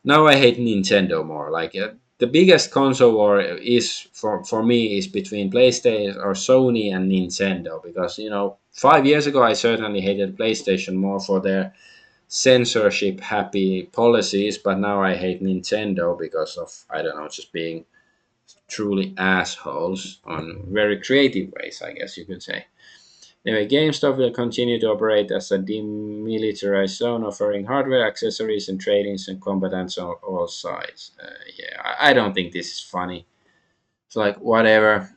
Now I hate Nintendo more. Like the biggest console war is for me is between PlayStation or Sony and Nintendo because 5 years ago I certainly hated PlayStation more for their censorship happy policies, but now I hate Nintendo because of, I don't know, just being truly assholes on very creative ways, I guess you could say. Anyway, GameStop will continue to operate as a demilitarized zone, offering hardware, accessories, and trade-ins and combatants on all sides. Yeah, I don't think this is funny. It's like whatever.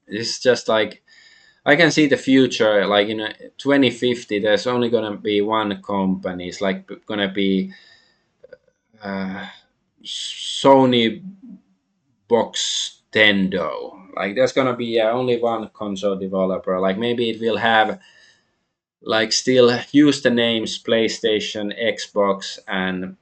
It's just like I can see the future. Like in 2050, there's only gonna be one company. It's like gonna be uh, Sony Box Tendo. Like there's gonna be only one console developer. Like maybe it will have like still use the names PlayStation, Xbox, and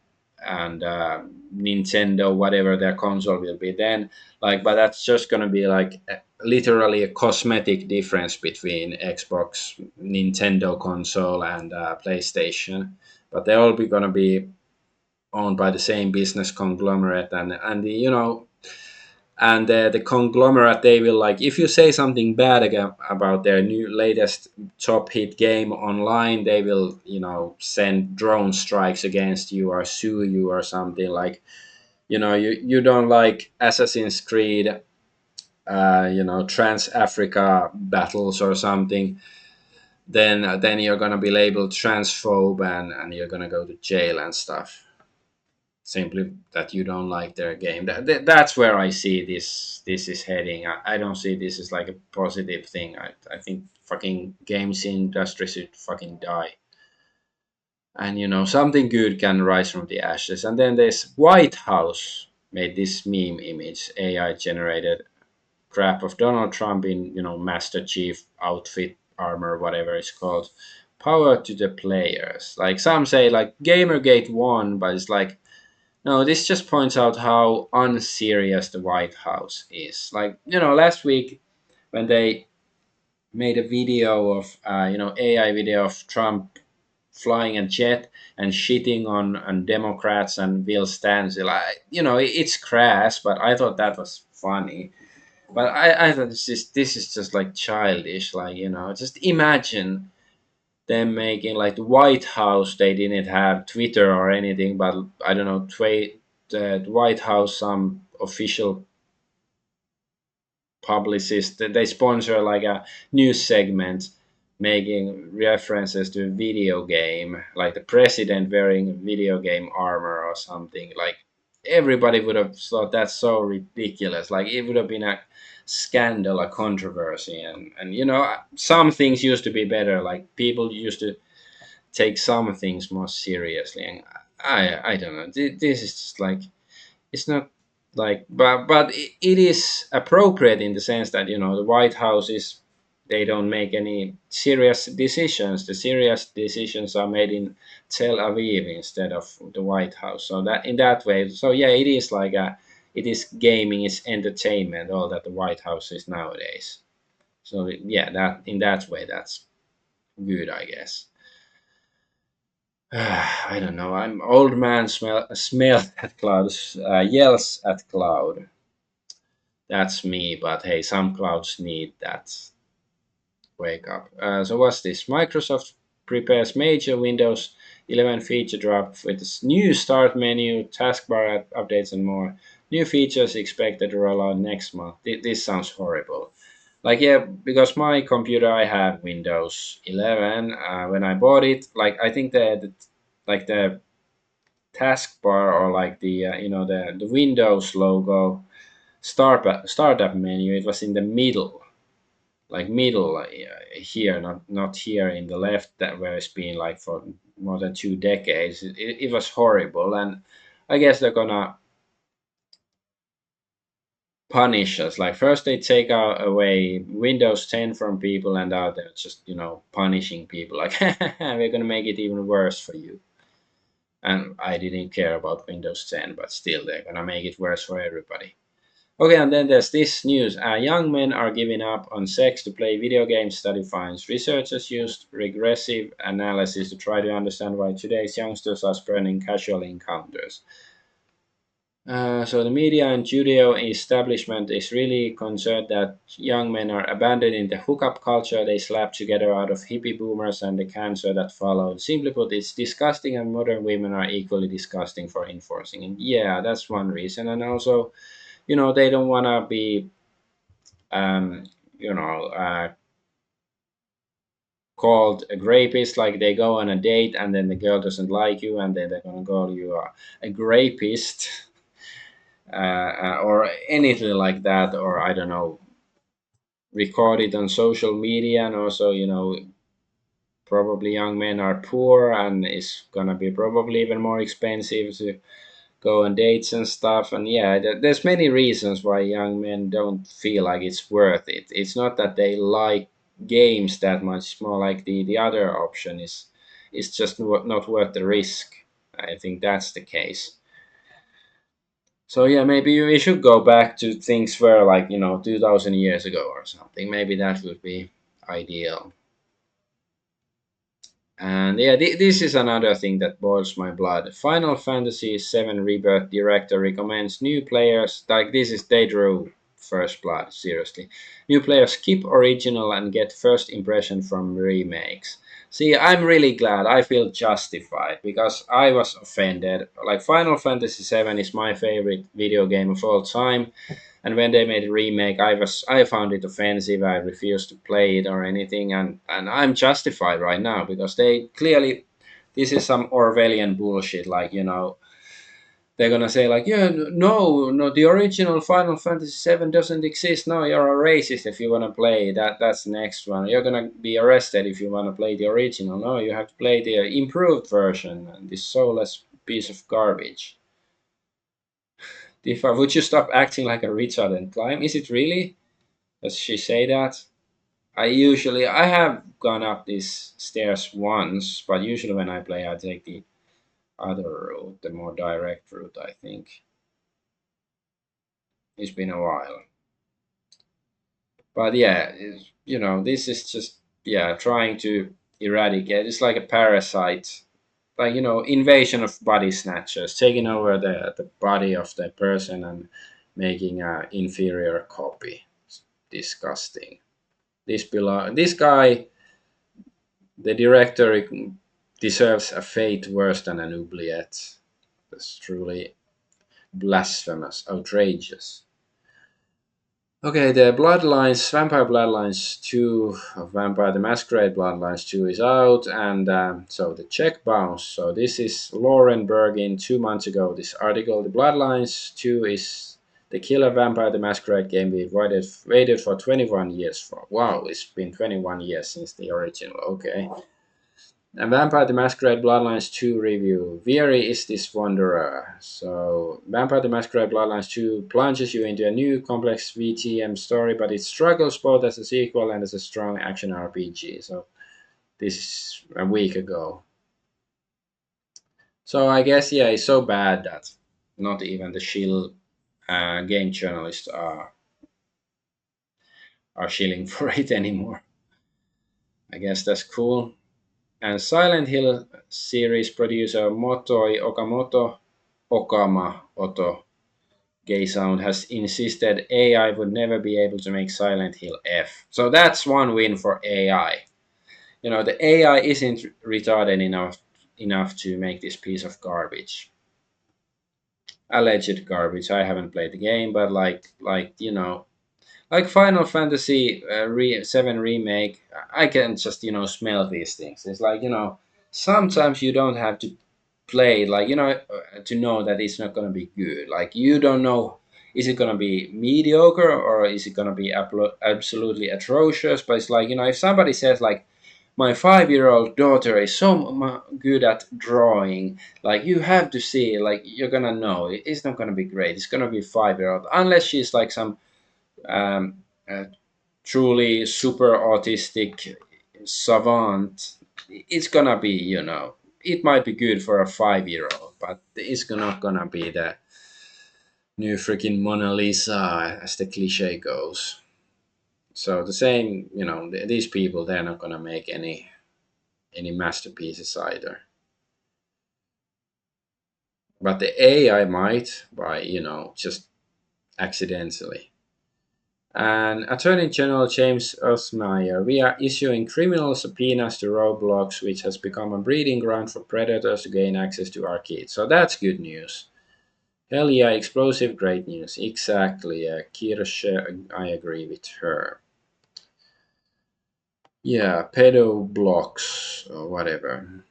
Nintendo, whatever their console will be then. Like, but that's just gonna be like literally a cosmetic difference between Xbox, Nintendo console, and PlayStation. But they're all be gonna be owned by the same business conglomerate, and the conglomerate, they will, like, if you say something bad about their new latest top hit game online, they will send drone strikes against you or sue you or something. Like, you don't like Assassin's Creed, Trans Africa battles or something, then you're gonna be labeled transphobe, and you're gonna go to jail and stuff, simply that you don't like their game. That's where I see this is heading. I don't see this as like a positive thing. I think fucking games industry should fucking die. And something good can rise from the ashes. And then this White House made this meme image, AI generated crap of Donald Trump in Master Chief outfit, armor, whatever it's called. Power to the players. Like some say like Gamergate won, but it's like, no, this just points out how unserious the White House is. Like, last week when they made a video of, AI video of Trump flying a jet and shitting on Democrats and Bill Stanzel. It's crass, but I thought that was funny. But I thought this is just like childish. Like, just imagine them making like the White House. They didn't have Twitter or anything, but I don't know, the White House, some official publicist, they sponsor like a news segment making references to a video game, like the president wearing video game armor or something. Like everybody would have thought that's so ridiculous. Like it would have been a scandal, a controversy, and some things used to be better. Like people used to take some things more seriously, and I don't know. This is just like, it's not like, but it is appropriate in the sense that the White House is, they don't make any serious decisions. The serious decisions are made in Tel Aviv instead of the White House. So that in that way, so yeah, it is like a, it is gaming, it's entertainment, all that the White House is nowadays. So yeah, that in that way, that's good, I guess. I don't know. I'm old man smell at clouds, yells at cloud. That's me, but hey, some clouds need that wake up. So what's this? Microsoft prepares major Windows 11 feature drop with its new start menu, taskbar updates, and more. New features expected to roll out next month. This sounds horrible. Like, yeah, because my computer, I have Windows 11. When I bought it, like I think like the taskbar, or like the Windows logo startup menu, it was in the middle, like middle, here, not here in the left, that where it's been like for more than 2 decades. It was horrible, and I guess they're gonna punish us. Like first they take away Windows 10 from people, and now they're just punishing people. Like we're gonna make it even worse for you. And I didn't care about Windows 10, but still they're gonna make it worse for everybody. Okay, and then there's this news. Young men are giving up on sex to play video games, study finds. Researchers used regressive analysis to try to understand why today's youngsters are spurning casual encounters. So the media and Judeo establishment is really concerned that young men are abandoning the hookup culture they slapped together out of hippie boomers and the cancer that followed. Simply put, it's disgusting, and modern women are equally disgusting for enforcing it. Yeah, that's one reason, and also, they don't want to be, um, you know, called a rapist. Like they go on a date and then the girl doesn't like you, and then they're gonna call you a rapist. Or anything like that, or I don't know, record it on social media. And also, probably young men are poor, and it's gonna be probably even more expensive to go on dates and stuff. And yeah, there's many reasons why young men don't feel like it's worth it. It's not that they like games that much, more like the other option is just not worth the risk. I think that's the case. So yeah, maybe we should go back to things where, like, 2000 years ago or something. Maybe that would be ideal. And yeah, this is another thing that boils my blood. Final Fantasy VII Rebirth director recommends new players, like this is they drew first blood, seriously. New players skip original and get first impression from remakes. See, I'm really glad. I feel justified because I was offended. Like Final Fantasy VII is my favorite video game of all time, and when they made a remake, I found it offensive. I refused to play it or anything, and I'm justified right now because they clearly, this is some Orwellian bullshit. Like, they're gonna say like, yeah, no, no, the original Final Fantasy VII doesn't exist. No, you're a racist if you wanna play that. That's the next one. You're gonna be arrested if you wanna play the original. No, you have to play the improved version. This soulless piece of garbage. Tifa, would you stop acting like a retard and climb? Is it really? Does she say that? I have gone up these stairs once, but usually when I play, I take the other route, the more direct route. I think it's been a while, but yeah, this is just, yeah, trying to eradicate. It's like a parasite, like, invasion of body snatchers, taking over the body of the person and making a inferior copy. It's disgusting. This guy, the director, deserves a fate worse than an oubliette. That's truly blasphemous, outrageous. Okay, the Vampire Bloodlines 2, of Vampire the Masquerade Bloodlines 2 is out, and so the check bounce. So this is Lauren Bergin 2 months ago. This article, the Bloodlines 2 is the killer Vampire the Masquerade game we've waited for 21 years for. Wow, it's been 21 years since the original. Okay. And Vampire the Masquerade Bloodlines 2 review. Weary is this wanderer. So, Vampire the Masquerade Bloodlines 2 plunges you into a new complex VTM story, but it struggles both as a sequel and as a strong action RPG. So, this is a week ago. So, I guess, yeah, it's so bad that not even the shill game journalists are shilling for it anymore. I guess that's cool. And Silent Hill series producer Motoi Okama Oto Gay Sound has insisted AI would never be able to make Silent Hill F. So that's one win for AI. The AI isn't retarded enough to make this piece of garbage. Alleged garbage. I haven't played the game, but like Final Fantasy 7 remake, I can just smell these things. It's like, sometimes you don't have to play, like, to know that it's not going to be good. Like, you don't know, is it going to be mediocre or is it going to be absolutely atrocious. But it's like, if somebody says like, my 5-year-old daughter is so good at drawing, like, you have to see it, like, you're gonna know it's not gonna be great. It's gonna be 5-year-old, unless she's like some um, uh, truly super autistic savant. It's gonna be, it might be good for a 5-year-old, but it's not gonna be the new freaking Mona Lisa, as the cliche goes. So the same, these people, they're not gonna make any masterpieces either. but the AI might by just accidentally. And Attorney General James Osmeyer, we are issuing criminal subpoenas to Roblox, which has become a breeding ground for predators to gain access to our kids. So that's good news. Hell yeah, explosive, great news. Exactly, Kirsche, I agree with her. Yeah, pedo blocks or whatever.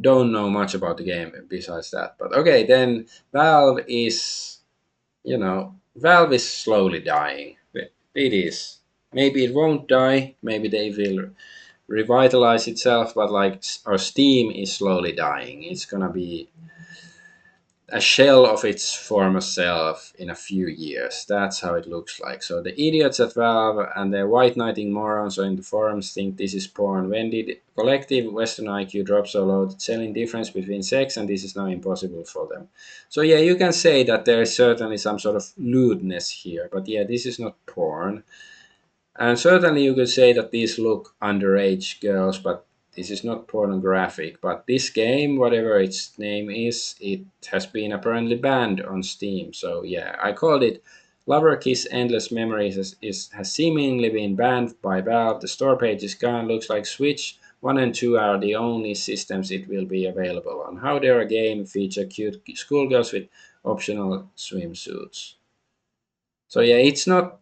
Don't know much about the game besides that. But okay, then Valve is slowly dying. It is. Maybe it won't die. Maybe they will revitalize itself. But like our Steam is slowly dying. It's gonna be a shell of its former self in a few years. That's how it looks like. So the idiots at Valve and their white knighting morons in the forums think this is porn. When did collective Western IQ drop so low that selling difference between sex and this is now impossible for them? So yeah, you can say that there is certainly some sort of lewdness here, but yeah, this is not porn. And certainly you could say that these look underage girls, but this is not pornographic. But this game, whatever its name is, it has been apparently banned on Steam. So yeah, I called it Lover Kiss Endless Memories has seemingly been banned by Valve. The store page is gone. Looks like Switch 1 and 2 are the only systems it will be available on. How dare a game feature cute schoolgirls with optional swimsuits? So yeah, it's not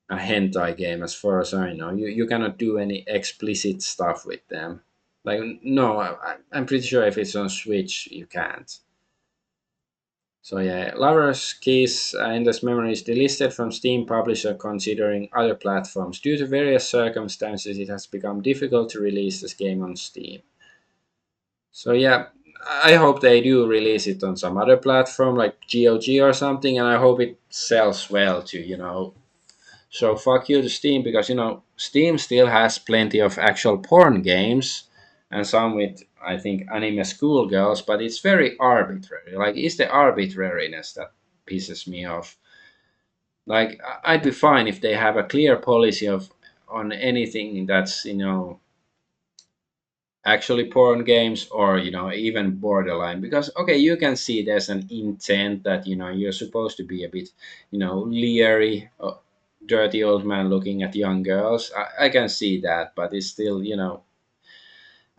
a hentai game as far as I know. You cannot do any explicit stuff with them. Like no, I'm pretty sure if it's on Switch you can't. So yeah, Lover's Keys Endless Memories delisted from Steam publisher considering other platforms. Due to various circumstances, it has become difficult to release this game on Steam. So yeah, I hope they do release it on some other platform like GOG or something, and I hope it sells well too. So fuck you to Steam because Steam still has plenty of actual porn games and some with I think anime schoolgirls, but it's very arbitrary. Like it's the arbitrariness that pisses me off. Like I'd be fine if they have a clear policy of on anything that's actually porn games or even borderline because okay you can see there's an intent that you're supposed to be a bit leery dirty old man looking at young girls. I can see that, but it's still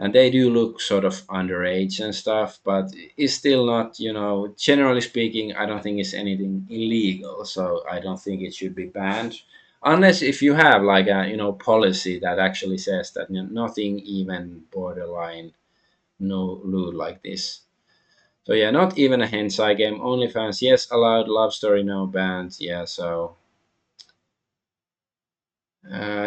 and they do look sort of underage and stuff, but it's still not generally speaking I don't think it's anything illegal, so I don't think it should be banned unless if you have like a policy that actually says that nothing even borderline no lewd like this. So yeah, not even a hentai game. OnlyFans, yes, allowed. Love story, no banned. Yeah, so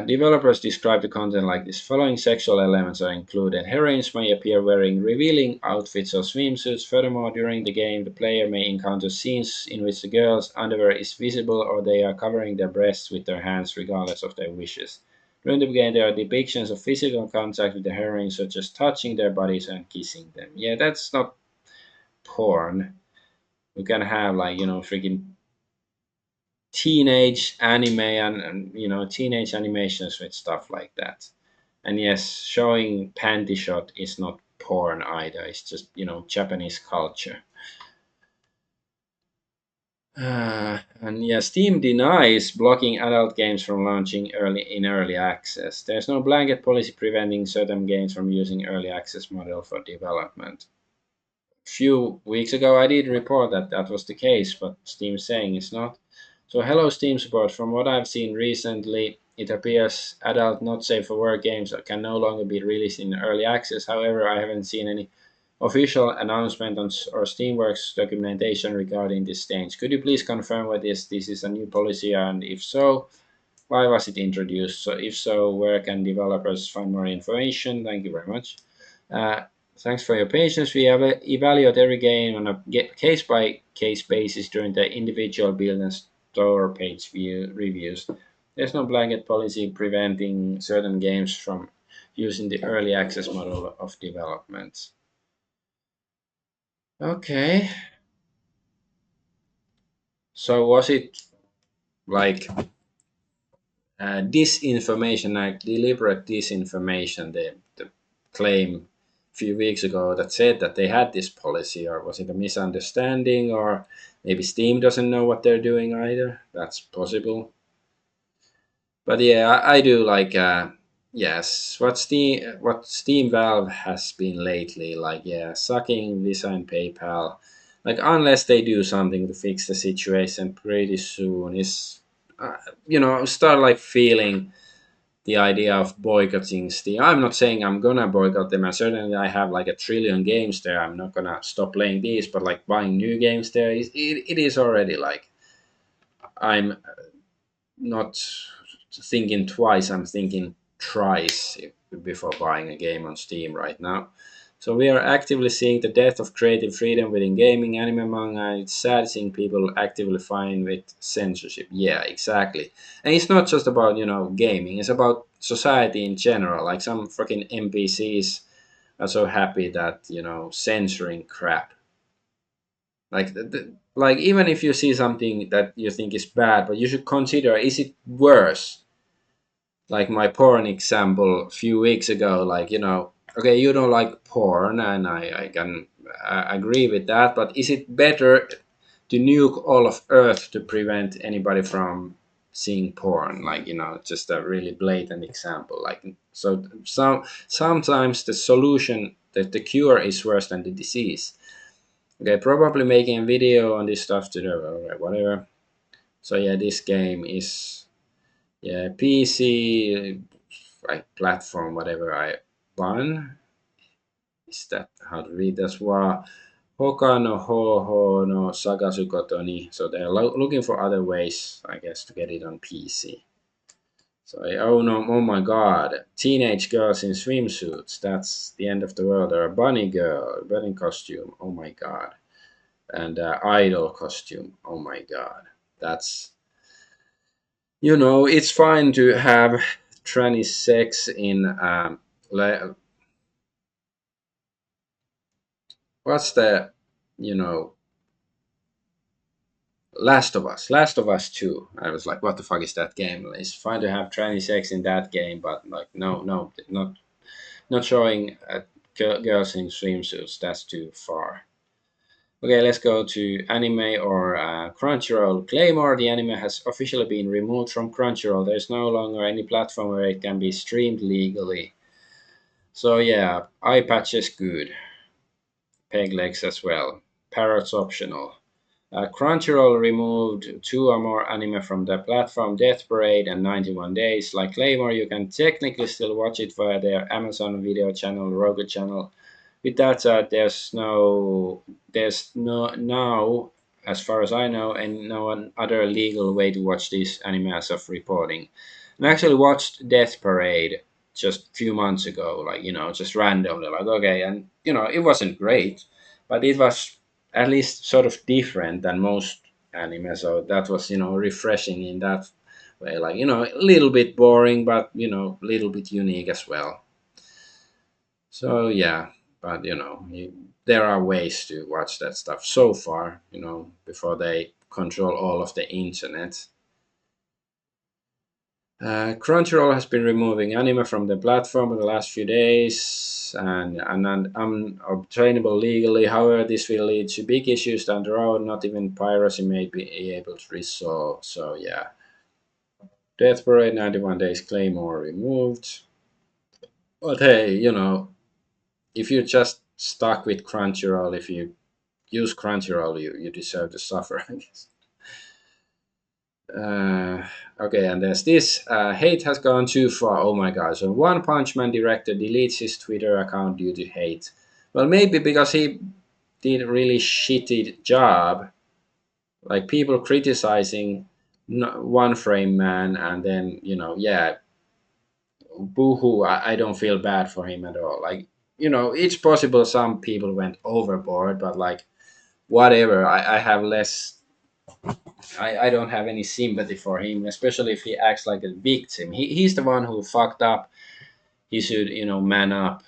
developers describe the content like this. Following sexual elements are included. Heroines may appear wearing revealing outfits or swimsuits. Furthermore, during the game, the player may encounter scenes in which the girl's underwear is visible or they are covering their breasts with their hands regardless of their wishes. During the game, there are depictions of physical contact with the heroines, such as touching their bodies and kissing them. Yeah, that's not porn. You can have like freaking teenage anime and teenage animations with stuff like that. And yes, showing panty shot is not porn either. It's just Japanese culture. And yeah, Steam denies blocking adult games from launching early access. There's no blanket policy preventing certain games from using early access model for development. Few weeks ago, I did report that that was the case, but Steam's saying it's not. So, hello, Steam support. From what I've seen recently, it appears adult not safe for work games can no longer be released in early access. However, I haven't seen any official announcement on or Steamworks documentation regarding this change. Could you please confirm whether this is a new policy, and if so, why was it introduced? So, if so, where can developers find more information? Thank you very much. Uh, Thanks for your patience. We evaluate every game on a case by case basis during the individual build and store page reviews. There's no blanket policy preventing certain games from using the early access model of development. Okay. So was it like disinformation, like deliberate disinformation, the claim few weeks ago that said that they had this policy, or was it a misunderstanding, or maybe Steam doesn't know what they're doing either. That's possible. But yeah, I do like yes, what Steam Valve has been lately, like yeah, sucking Visa and PayPal, like unless they do something to fix the situation pretty soon, is start like feeling the idea of boycotting Steam. I'm not saying I'm gonna boycott them, and certainly I have like a trillion games there. I'm not gonna stop playing these, but like buying new games there, it is already like I'm not thinking twice. I'm thinking thrice before buying a game on Steam right now. So we are actively seeing the death of creative freedom within gaming, anime, manga. It's sad seeing people actively fighting with censorship. Yeah, exactly. And it's not just about gaming. It's about society in general. Like some fucking NPCs are so happy that censoring crap. Like like even if you see something that you think is bad, but you should consider, is it worse? Like my porn example a few weeks ago, like okay, you don't like porn, and I can agree with that, but is it better to nuke all of earth to prevent anybody from seeing porn? Like just a really blatant example. Like so sometimes the solution, that the cure is worse than the disease. Okay, probably making a video on this stuff today, or whatever. So yeah, this game is, yeah, PC, like platform, whatever I ban. Is that how to read this? Wa Hoka no ho no Sagasukoto ni. So they're looking for other ways, I guess, to get it on PC. So oh no, oh my god, teenage girls in swimsuits. That's the end of the world. Or a bunny girl, bunny costume. Oh my god, and idol costume. Oh my god, that's it's fine to have tranny sex in what's the you know Last of Us 2. I was like, what the fuck is that game? It's fine to have tranny sex in that game, but like no, not showing girls in swimsuits. That's too far. Okay, let's go to anime or Crunchyroll. Claymore, the anime, has officially been removed from Crunchyroll. There's no longer any platform where it can be streamed legally. So yeah, eye patch is good. Peg legs as well. Parrots optional. Crunchyroll removed two or more anime from the platform, Death Parade and 91 Days. Like Claymore, you can technically still watch it via their Amazon Video channel, Roku channel. With that said, there's no now, as far as I know, and no one other legal way to watch this anime as of reporting. And I actually watched Death Parade just a few months ago, like just randomly, like okay, and it wasn't great, but it was at least sort of different than most anime, so that was refreshing in that way, like a little bit boring, but a little bit unique as well. So yeah, but there are ways to watch that stuff so far, before they control all of the internet. Crunchyroll has been removing anime from the platform in the last few days and unobtainable legally. However, this will lead to big issues down the road. Not even piracy may be able to resolve. So yeah, Death Parade 91 Days Claymore removed. But hey, if you're just stuck with Crunchyroll, if you use Crunchyroll, you deserve to suffer, I guess. Uh, okay, and there's this. Hate has gone too far. Oh my god. So One Punch Man director deletes his Twitter account due to hate. Well, maybe because he did a really shitty job. Like people criticizing One Frame Man, and then, yeah, boohoo, I don't feel bad for him at all. Like, it's possible some people went overboard, but like, whatever. I have less I don't have any sympathy for him, especially if he acts like a victim. He's the one who fucked up. He should, man up.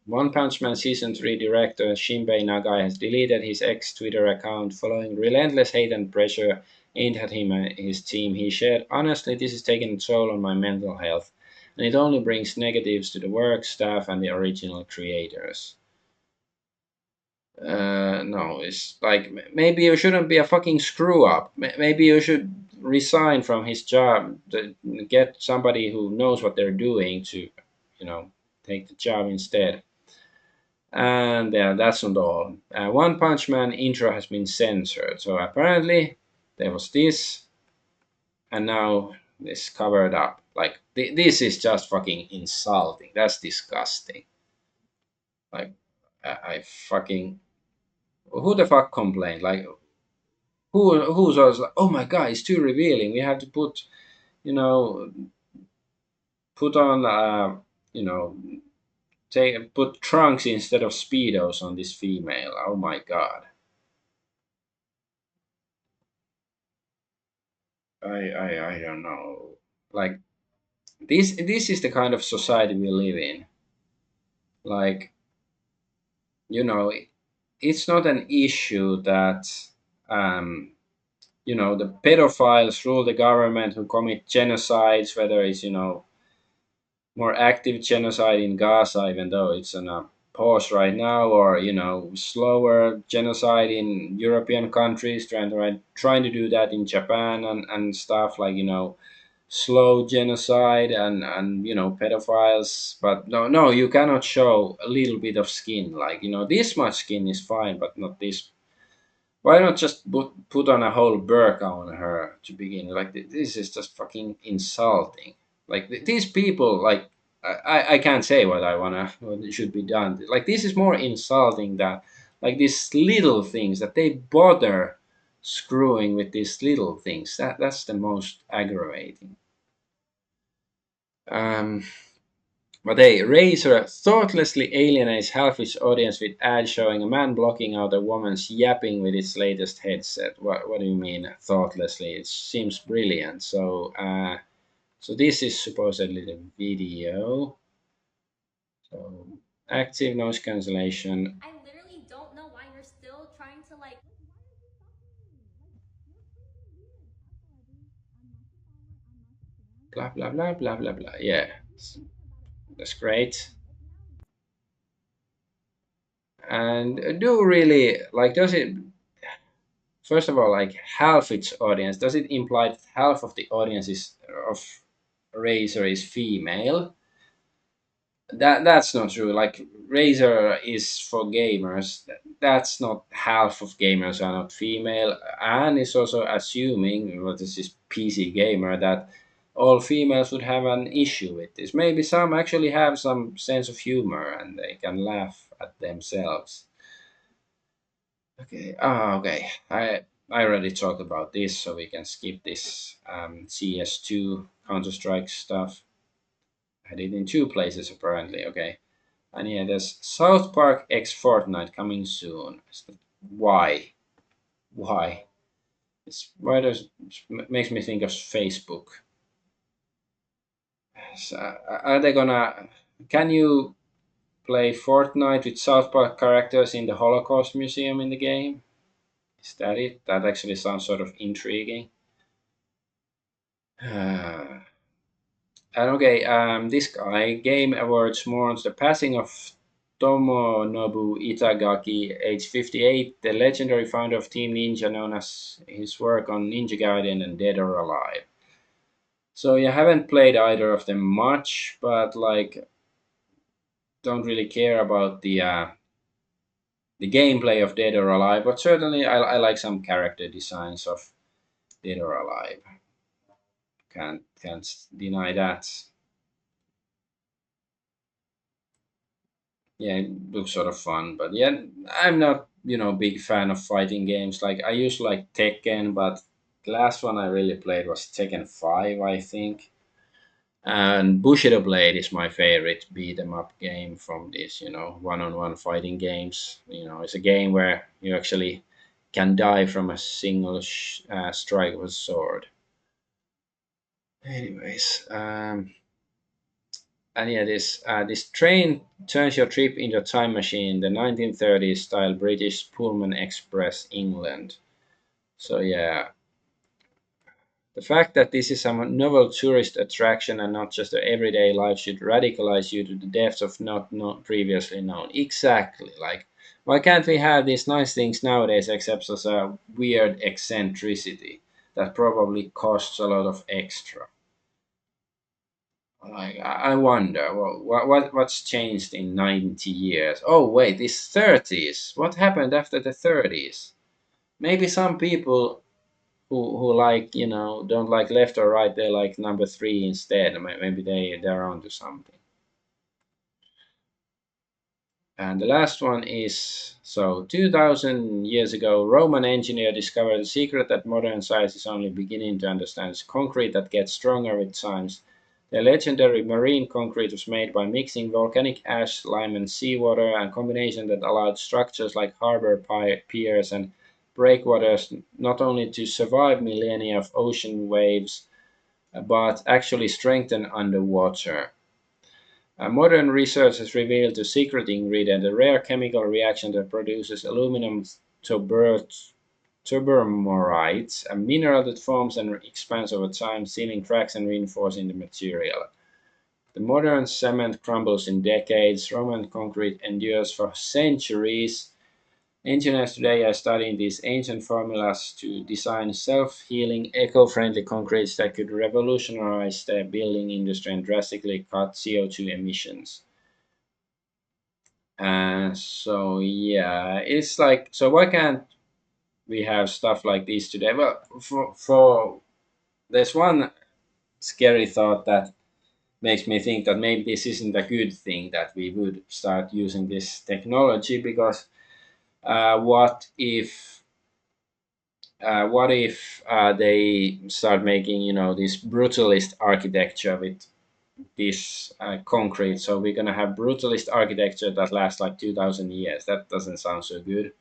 One Punch Man Season 3 director Shinbei Nagai has deleted his ex Twitter account following relentless hate and pressure aimed at him and his team. He shared, honestly, this is taking a toll on my mental health, and it only brings negatives to the work, staff, and the original creators. No, it's like maybe you shouldn't be a fucking screw up. Maybe you should resign from his job. Get somebody who knows what they're doing to, you know, take the job instead. And yeah, that's not all. One Punch Man intro has been censored, so apparently there was this, and now this covered up. Like this is just fucking insulting. That's disgusting. Like I fucking who the fuck complained? Like who's always like, oh my god, it's too revealing. We have to put you know put on you know take put trunks instead of speedos on this female. Oh my god. I don't know. Like this is the kind of society we live in. Like it's not an issue that um the pedophiles rule the government who commit genocides, whether it's more active genocide in Gaza, even though it's on a pause right now, or slower genocide in European countries, trying to do that in Japan and stuff like slow genocide and pedophiles. But no, you cannot show a little bit of skin, like this much skin is fine, but not this. Why not just put on a whole burqa on her to begin? Like this is just fucking insulting. Like these people, like I can't say what I wanna what should be done. Like this is more insulting that like these little things that they bother screwing with these little things. That's the most aggravating. Um, but hey, Razer thoughtlessly alienates half its audience with ads showing a man blocking out a woman's yapping with its latest headset. What do you mean thoughtlessly? It seems brilliant. So this is supposedly the video. So active noise cancellation. I literally don't know why you're still trying to like. Blah blah blah blah blah blah. Yeah, that's great. And do really like does it first of all, like half its audience, does it imply that half of the audience is of Razer is female? That's not true. Like Razer is for gamers. That's not half of gamers are not female, and it's also assuming what is this PC gamer that all females would have an issue with this. Maybe some actually have some sense of humor and they can laugh at themselves. Okay. Okay. I already talked about this, so we can skip this CS2 Counter Strike stuff. I did in two places apparently. Okay. And yeah, there's South Park X Fortnite coming soon. Why? Why? Why does makes me think of Facebook. So, are they gonna? Can you play Fortnite with South Park characters in the Holocaust Museum in the game? Is that it? That actually sounds sort of intriguing. And okay, this guy, Game Awards mourns the passing of Tomonobu Itagaki, age 58, the legendary founder of Team Ninja, known as his work on Ninja Gaiden and Dead or Alive. So you haven't played either of them much, but like, don't really care about the gameplay of Dead or Alive. But certainly, I like some character designs of Dead or Alive. Can't deny that. Yeah, it looks sort of fun. But yeah, I'm not big fan of fighting games. Like I used to like Tekken, but the last one I really played was Tekken 5, I think. And Bushido Blade is my favorite beat 'em up game from this one-on-one fighting games. It's a game where you actually can die from a single strike of a sword. Anyways, and yeah, this train turns your trip into a time machine, the 1930s style British Pullman Express, England. So yeah, the fact that this is a novel tourist attraction and not just a everyday life should radicalize you to the depths of not previously known. Exactly, like Why can't we have these nice things nowadays except as a weird eccentricity that probably costs a lot of extra? Like I wonder, well, what's changed in 90 years? Oh wait, these 30s. What happened after the 30s? Maybe some people who like, don't like left or right, they like number three instead. Maybe they're onto something. And the last one is, so 2000 years ago, Roman engineer discovered the secret that modern science is only beginning to understand. It's concrete that gets stronger with times. The legendary marine concrete was made by mixing volcanic ash, lime, and seawater, a combination that allowed structures like harbor piers and breakwaters not only to survive millennia of ocean waves, but actually strengthen underwater. Modern research has revealed the secret ingredient, a rare chemical reaction that produces aluminum tubermorite, a mineral that forms and expands over time, sealing cracks and reinforcing the material. The modern cement crumbles in decades, Roman concrete endures for centuries. Engineers today are studying these ancient formulas to design self-healing, eco-friendly concretes that could revolutionize the building industry and drastically cut CO2 emissions. So yeah, it's like, so why can't we have stuff like this today? Well, for there's one scary thought that makes me think that maybe this isn't a good thing that we would start using this technology, because what if they start making, this brutalist architecture with this concrete? So we're gonna have brutalist architecture that lasts like 2,000 years. That doesn't sound so good.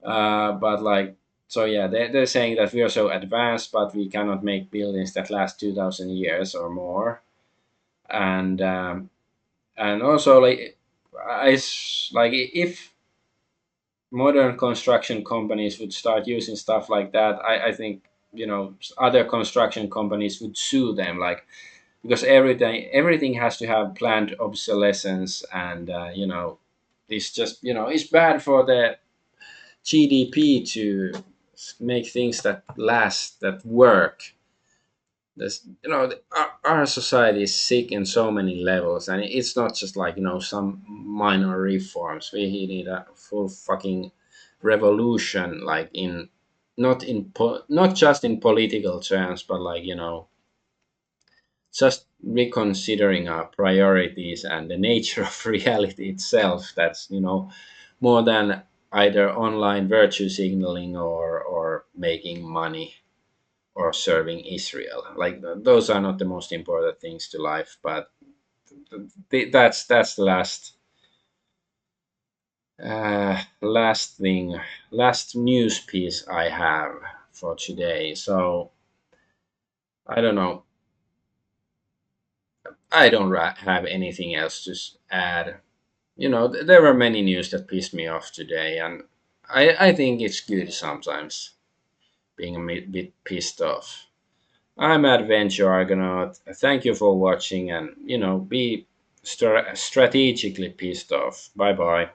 But like, so yeah, they're saying that we are so advanced, but we cannot make buildings that last 2,000 years or more. And also, like, like if modern construction companies would start using stuff like that, I think, other construction companies would sue them, like, because everything has to have planned obsolescence, and this just, it's bad for the GDP to make things that last, that work. This, our society is sick in so many levels, and it's not just like, some minor reforms. We need a full fucking revolution, like in not just in political terms, but like, just reconsidering our priorities and the nature of reality itself. That's, more than either online virtue signaling or making money or serving Israel. Like those are not the most important things to life, but that's the last thing, last news piece I have for today. So I don't know. I don't have anything else to add. There were many news that pissed me off today, and I think it's good sometimes being a bit pissed off. I'm Adventure Argonaut. Thank you for watching, and be strategically pissed off. Bye bye.